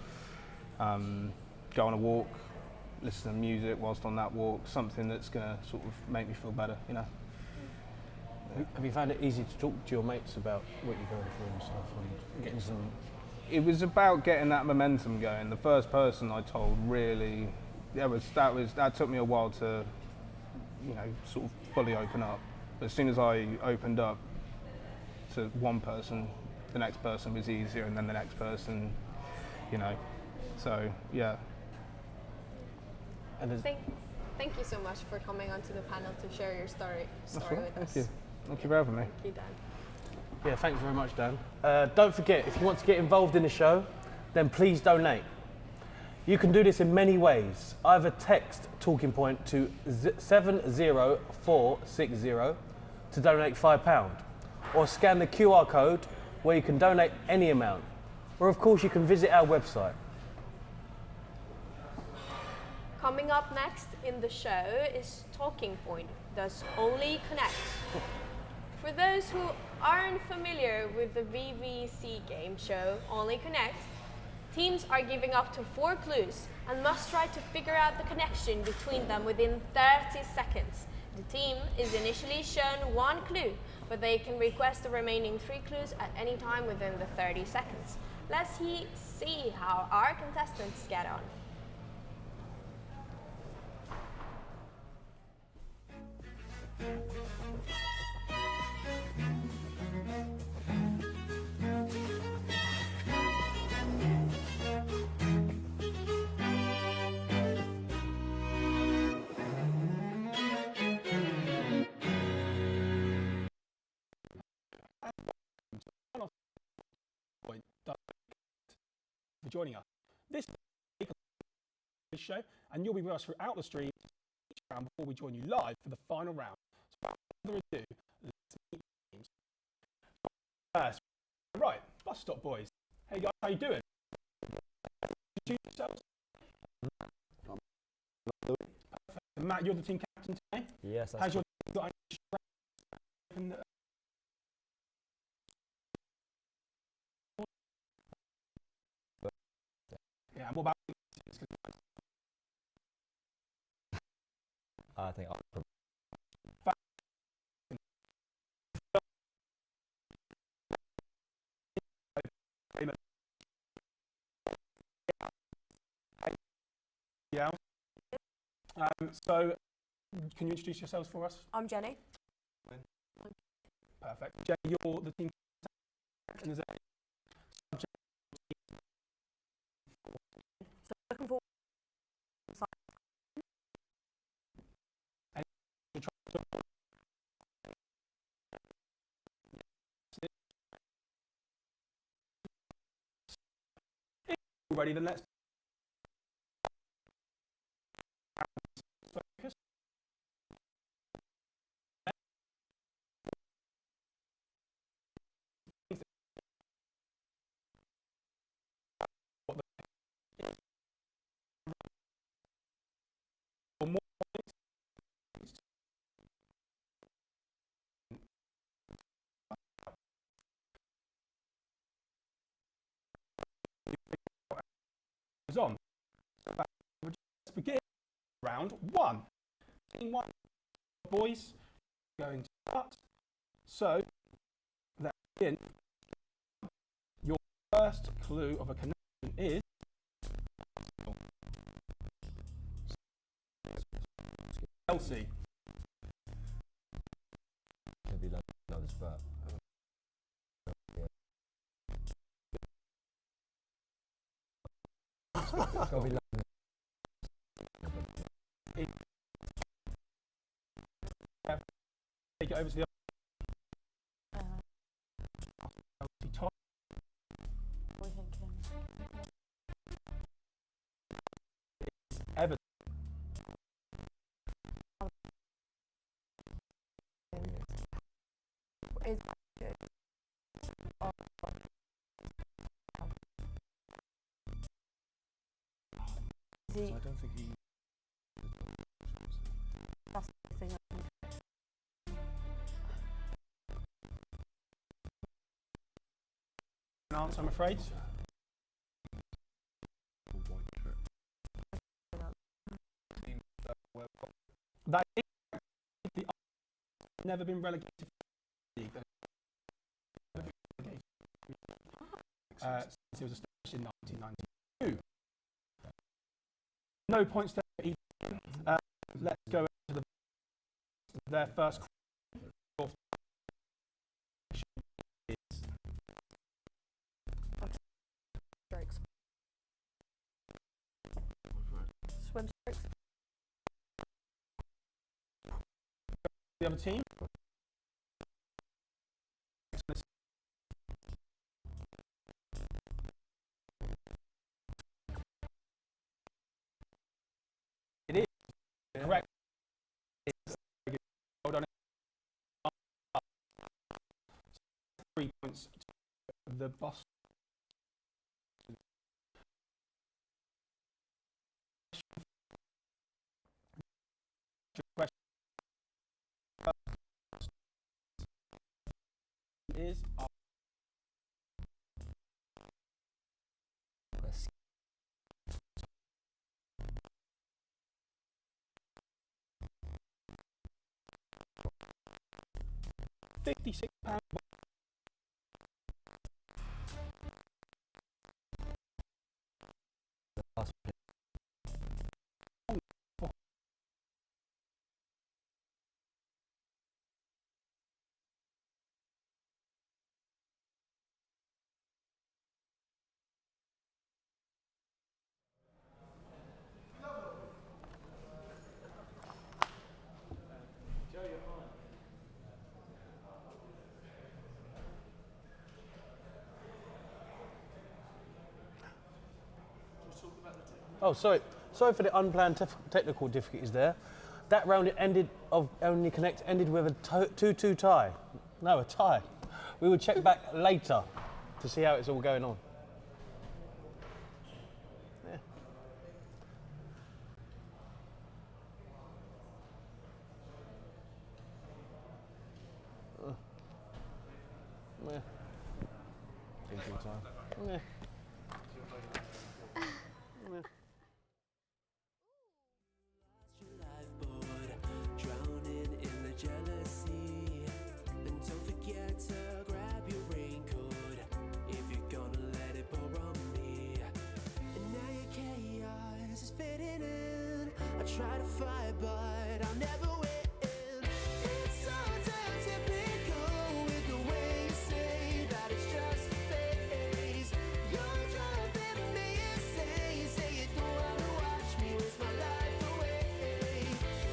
go on a walk, listen to music whilst on that walk, something that's going to sort of make me feel better, you know. Have you found it easy to talk to your mates about what you're going through and stuff, and getting some? It was about getting that momentum going. The first person I told really, that took me a while to, you know, sort of fully open up. But as soon as I opened up to one person, the next person was easier, and then the next person, you know. So yeah. And thank you so much for coming onto the panel to share your story That's right. with us. Thank you. Thank you for having me. Thank you, Dan. Yeah, thanks very much, Dan. Don't forget, if you want to get involved in the show, then please donate. You can do this in many ways. Either text Talking Point to 70460 to donate £5, or scan the QR code where you can donate any amount. Or of course you can visit our website. Coming up next in the show is Talking Point, Does Only Connect? For those who aren't familiar with the BBC game show Only Connect, teams are giving up to 4 clues and must try to figure out the connection between them within 30 seconds. The team is initially shown 1 clue, but they can request the remaining 3 clues at any time within the 30 seconds. Let's see how our contestants get on. For joining us. This show, and you'll be with us throughout the stream each round before we join you live for the final round. So without further ado, let's meet the teams. First, right, bus stop boys. Hey guys, how you doing? Introduce yourselves. Matt, you're the team captain today. Yes, that's How's your team got any yeah, and what about I think yeah. So, can you introduce yourselves for us? I'm Jenny. Perfect. Jenny, you're the team captain. Is there any subject? So looking forward ready, then let's focus. Let's begin round 1. Team 1, boys, going to start. So, let's begin. Your first clue of a connection is Chelsea. Could be like others, but it's gotta be like Take it over to the top. What are we thinking? Everton. Is I don't think he. That's the thing. An answer, I'm afraid. That is the never been relegated to the league. Since it was established in 1992. No points there for either. Let's go into their first. Strokes. Swim strokes. The other team. It is correct. Hold on. 3 points to the boss. Question is 56 pounds. Oh, sorry. Sorry for the unplanned technical difficulties there. That round it ended with a 2-2 tie. No, a tie. We will check back later to see how it's all going on. Yeah. Yeah. Thinking time. Yeah. Yeah. Drowning in the jealousy. And don't forget to grab your raincoat if you're gonna let it pour on me. And now your chaos is fading in. I try to fight, but I'll never win. It's so damn typical with the way you say that it's just a phase. You're driving me insane. Say you don't wanna watch me waste my life away.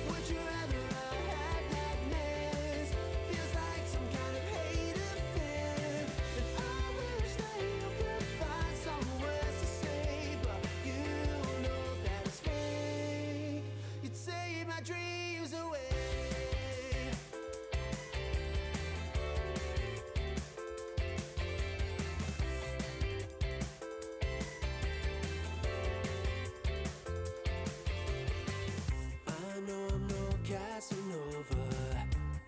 Would you rather I had nightmares? Feels like some kind of hate affair. And I wish that you could find some words to say, but you know that it's fake. You take my dreams away. I know I'm no Casanova,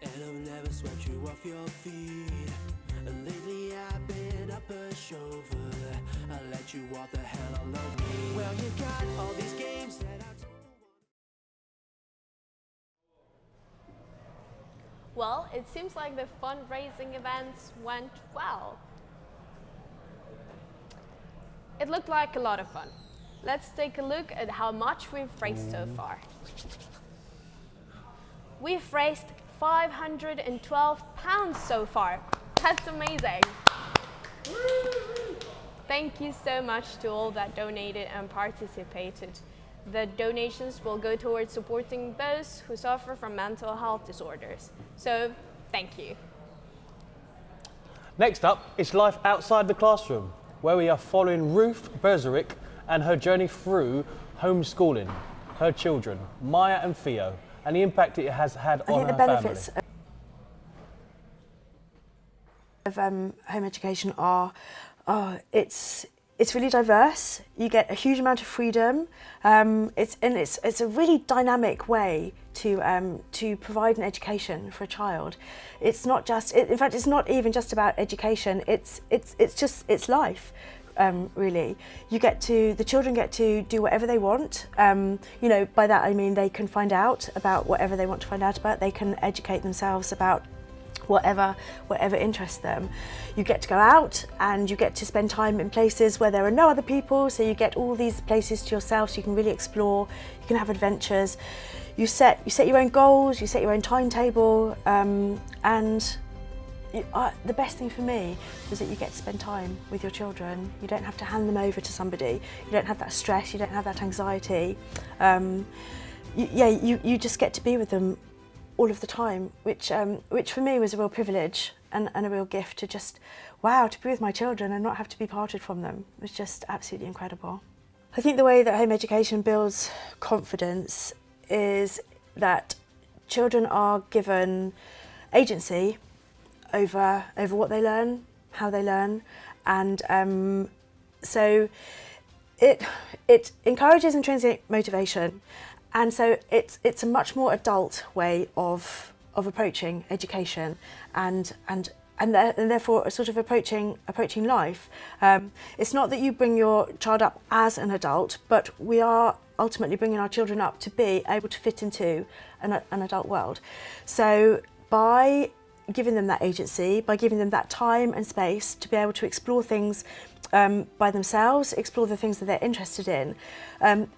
and I've never swept you off your feet. And lately I've been a pushover. I let you walk the hell all over me. Well, Now you got all these games that I don't Well, it seems like the fundraising events went well. It looked like a lot of fun. Let's take a look at how much we've raised so far. We've raised £512 so far. That's amazing. Thank you so much to all that donated and participated. The donations will go towards supporting those who suffer from mental health disorders. So, thank you. Next up, it's life outside the classroom, where we are following Ruth Berzerick and her journey through homeschooling, her children, Maya and Theo, and the impact it has had on her family. Of home education are it's really diverse. You get a huge amount of freedom. It's a really dynamic way to provide an education for a child. It's not just in fact it's not even just about education. It's life. Really, the children get to do whatever they want. You know, by that I mean they can find out about whatever they want to find out about. They can educate themselves about whatever interests them. You get to go out and you get to spend time in places where there are no other people, so you get all these places to yourself, so you can really explore, you can have adventures. You set your own goals, you set your own timetable, and the best thing for me was that you get to spend time with your children. You don't have to hand them over to somebody. You don't have that stress, you don't have that anxiety. You just get to be with them all of the time, which for me was a real privilege and a real gift to just, to be with my children and not have to be parted from them. It was just absolutely incredible. I think the way that home education builds confidence is that children are given agency over what they learn, how they learn, and so it encourages intrinsic motivation. And so it's a much more adult way of approaching education and therefore a sort of approaching life. It's not that you bring your child up as an adult, but we are ultimately bringing our children up to be able to fit into an adult world. So by giving them that agency, by giving them that time and space to be able to explore things by themselves, explore the things that they're interested in,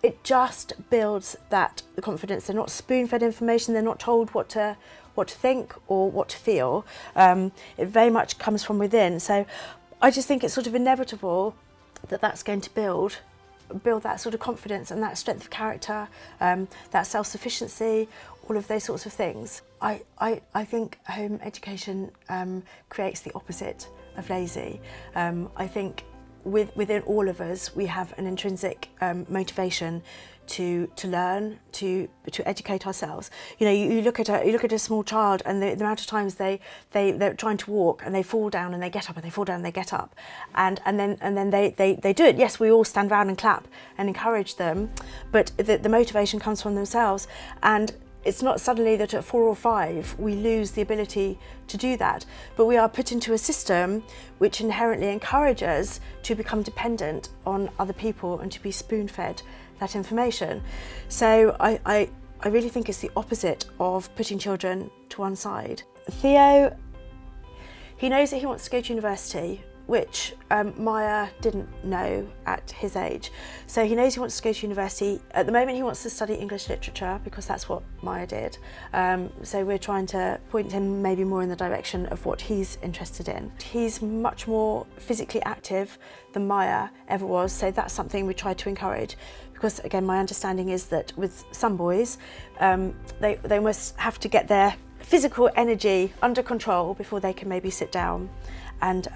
it just builds the confidence. They're not spoon-fed information, they're not told what to think or what to feel. It very much comes from within. So I just think it's sort of inevitable that that's going to build that sort of confidence and that strength of character, that self-sufficiency, all of those sorts of things. I think home education creates the opposite of lazy. I think within all of us we have an intrinsic motivation to learn, to educate ourselves. You know, you look at a small child and the amount of times they're trying to walk and they fall down and they get up and they fall down and they get up, and then they do it. Yes, we all stand around and clap and encourage them, but the motivation comes from themselves. And it's not suddenly that at 4 or 5 we lose the ability to do that, but we are put into a system which inherently encourages to become dependent on other people and to be spoon-fed that information. So I really think it's the opposite of putting children to one side. Theo, he knows that he wants to go to university, which Maya didn't know at his age. So he knows he wants to go to university. At the moment he wants to study English literature because that's what Maya did. So we're trying to point him maybe more in the direction of what he's interested in. He's much more physically active than Maya ever was, so that's something we try to encourage. Because again, my understanding is that with some boys, they must have to get their physical energy under control before they can maybe sit down and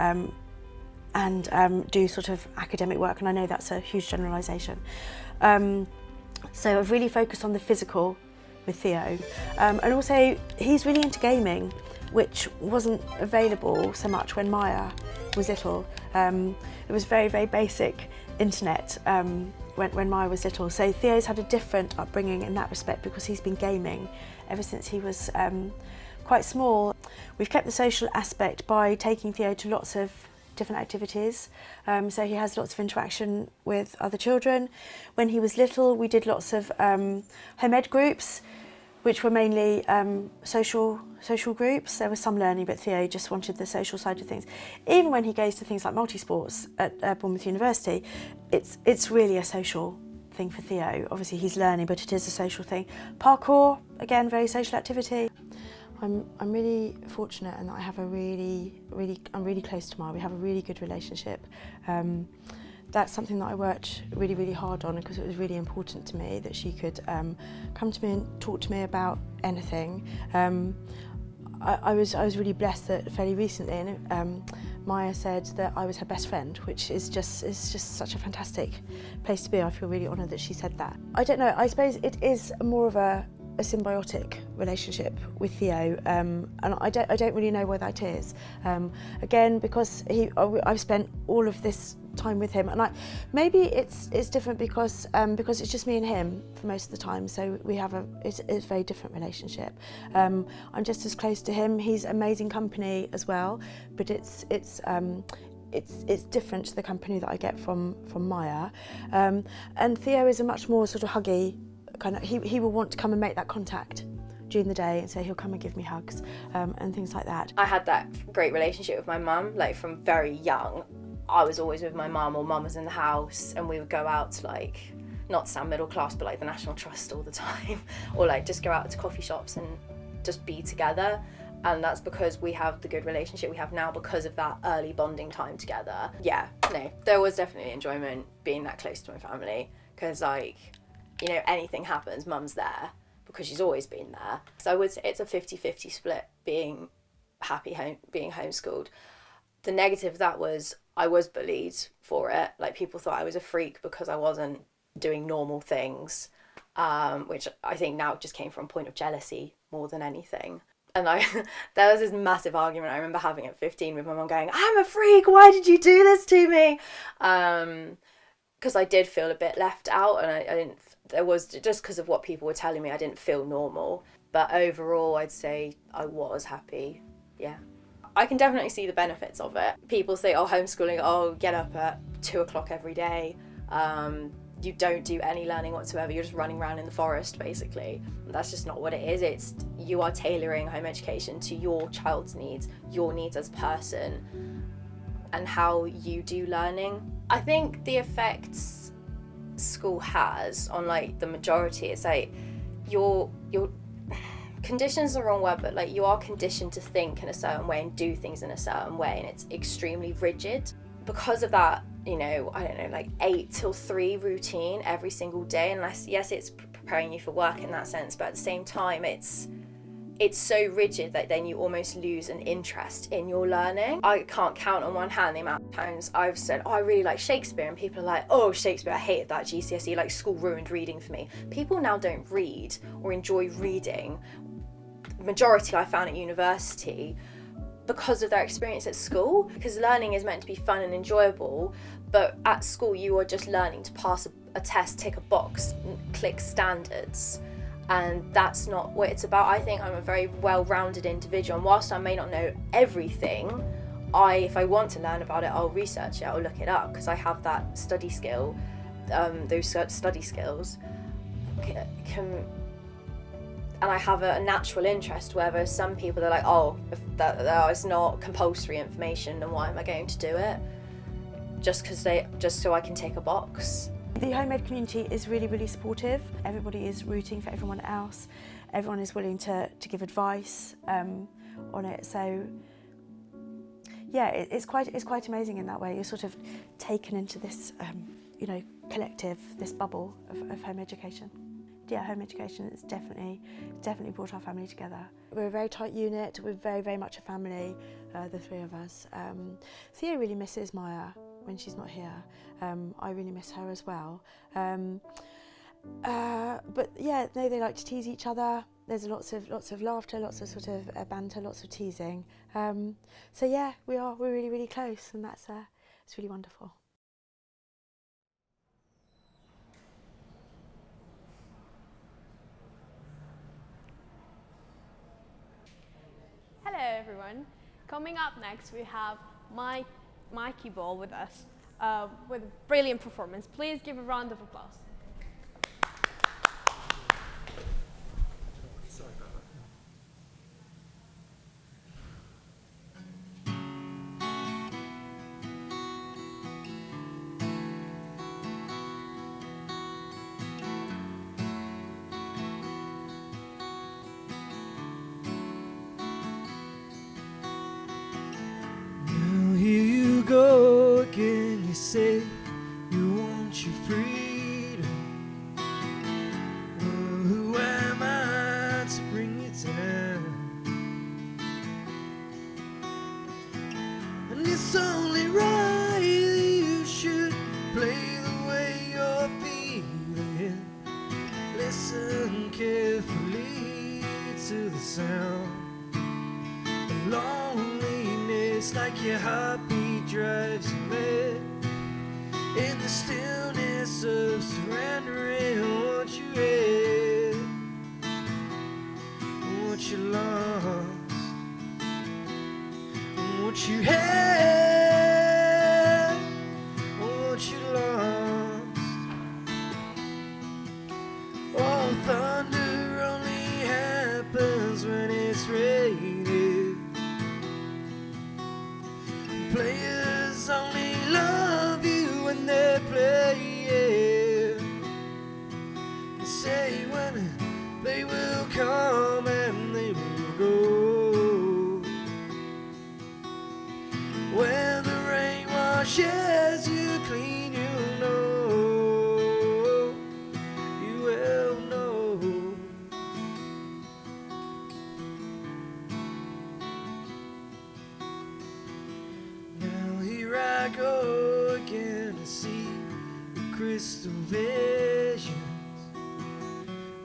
do sort of academic work, and I know that's a huge generalisation. So I've really focused on the physical with Theo. And also, he's really into gaming, which wasn't available so much when Maya was little. It was very, very basic internet when Maya was little. So Theo's had a different upbringing in that respect because he's been gaming ever since he was quite small. We've kept the social aspect by taking Theo to lots of different activities. So he has lots of interaction with other children. When he was little, we did lots of home ed groups, which were mainly social groups. There was some learning, but Theo just wanted the social side of things. Even when he goes to things like multi-sports at Bournemouth University, it's really a social thing for Theo. Obviously he's learning, but it is a social thing. Parkour, again, very social activity. I'm really fortunate in that I have I'm really close to Mara. We have a really good relationship. That's something that I worked really hard on, because it was really important to me that she could come to me and talk to me about anything. I was really blessed that fairly recently Maya said that I was her best friend, which is just such a fantastic place to be. I feel really honoured that she said that. I don't know, I suppose it is more of a symbiotic relationship with Theo, and I don't really know where that is. Again, because I've spent all of this time with him, and maybe it's different because it's just me and him for most of the time. So we have it's a very different relationship. I'm just as close to him. He's amazing company as well, but it's different to the company that I get from Maya. And Theo is a much more sort of huggy kind of. He will want to come and make that contact during the day, and so he'll come and give me hugs and things like that. I had that great relationship with my mum, like from very young. I was always with my mum, or mum was in the house, and we would go out to, like, not sound middle class, but like the National Trust all the time, or like just go out to coffee shops and just be together. And that's because we have the good relationship we have now because of that early bonding time together. Yeah, no, there was definitely enjoyment being that close to my family, because, like, you know, anything happens, mum's there because she's always been there. So I would say it's a 50-50 split being being homeschooled. The negative of that was I was bullied for it. Like, people thought I was a freak because I wasn't doing normal things, which I think now just came from a point of jealousy more than anything. And there was this massive argument I remember having at 15 with my mum going, "I'm a freak, why did you do this to me?" Because I did feel a bit left out, and I didn't, there was, just because of what people were telling me, I didn't feel normal. But overall, I'd say I was happy, yeah. I can definitely see the benefits of it. People say, oh, homeschooling, oh, get up at 2 o'clock every day. You don't do any learning whatsoever. You're just running around in the forest, basically. That's just not what it is. It's, you are tailoring home education to your child's needs, your needs as a person, and how you do learning. I think the effects school has on, like, the majority, it's like your condition's the wrong word, but like you are conditioned to think in a certain way and do things in a certain way, and it's extremely rigid. Because of that, you know, I don't know, like 8 till 3 routine every single day, unless, yes, it's preparing you for work in that sense, but at the same time it's so rigid that then you almost lose an interest in your learning. I can't count on one hand the amount of times I've said, oh, I really like Shakespeare, and people are like, oh, Shakespeare, I hated that GCSE, like school ruined reading for me. People now don't read or enjoy reading. Majority I found at university because of their experience at school, because learning is meant to be fun and enjoyable, but at school you are just learning to pass a test, tick a box, click standards, and that's not what it's about. I think I'm a very well-rounded individual, and whilst I may not know everything, if I want to learn about it, I'll research it, I'll look it up, because I have that study skill, those study skills and I have a natural interest, whereas some people are like, oh, if that is not compulsory information, then why am I going to do it? Just so I can tick a box. The home ed community is really supportive. Everybody is rooting for everyone else. Everyone is willing to give advice on it. So yeah, it's quite amazing in that way. You're sort of taken into this you know, collective, this bubble of home education. Yeah, home education has definitely brought our family together. We're a very tight unit. We're very much a family, the three of us. Theo really misses Maya when she's not here. I really miss her as well. But yeah, no, they like to tease each other. There's lots of laughter, lots of sort of banter, lots of teasing. So yeah, we're really close, and that's it's really wonderful. Hello everyone. Coming up next we have my Mikey Ball with us with a brilliant performance. Please give a round of applause. Sorry about that. Now here you go again, you say you want your freedom. Well, who am I to bring you down? And it's only right that you should play the way you're feeling. Listen carefully to the sound of loneliness, like your heartbeat drives you mad. In the stillness of surrendering what you had, what you lost, what you had, what you lost. Oh, thunder only happens when it's raining. Players only love you when they're playing. Say when they will come and they will go. When the rain washes you clean, you'll know. You will know. Now here I go again to see the crystal visions.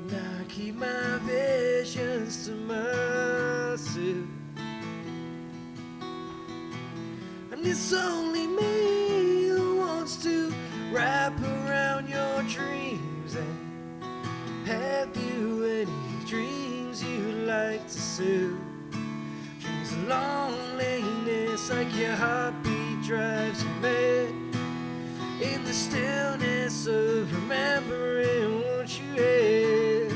And I keep my visions to myself. And it's only me who wants to wrap around your dreams. And have you any dreams you'd like to sell? Dreams of loneliness, like your heartbeat drives you mad. In the stillness of remembering what you had,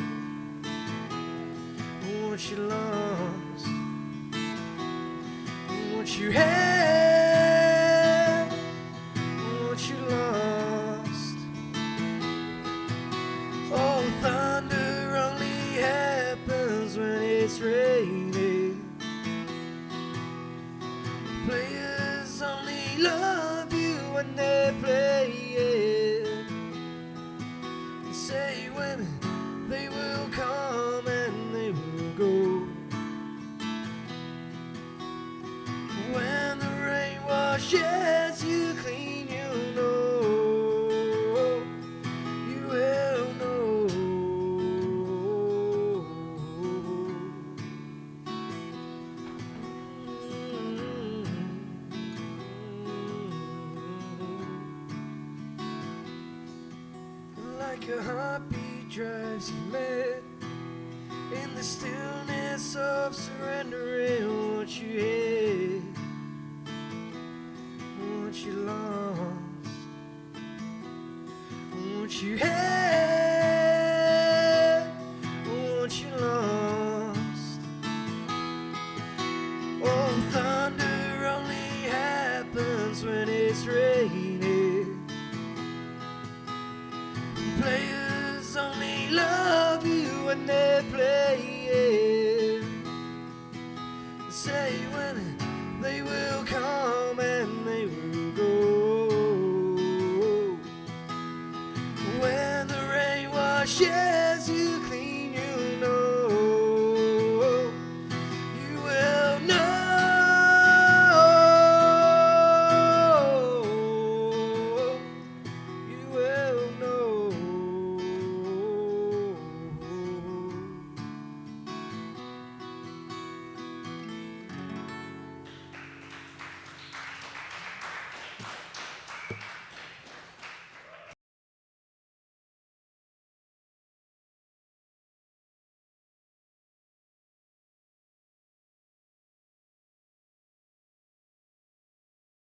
what you lost, what you had, what you lost. Oh, thunder only happens when it's raining. Players only love you when they're playing. Say when they will come and they will go. When the rain washes you clean, you'll know. You will know. Like a heartbeat drives you mad. In the stillness of surrendering what you had, what you lost, what you had, what you lost. Oh, thunder only happens when it's raining. Players only love you when they're playing. Say when they will come and they will go. When the rain washes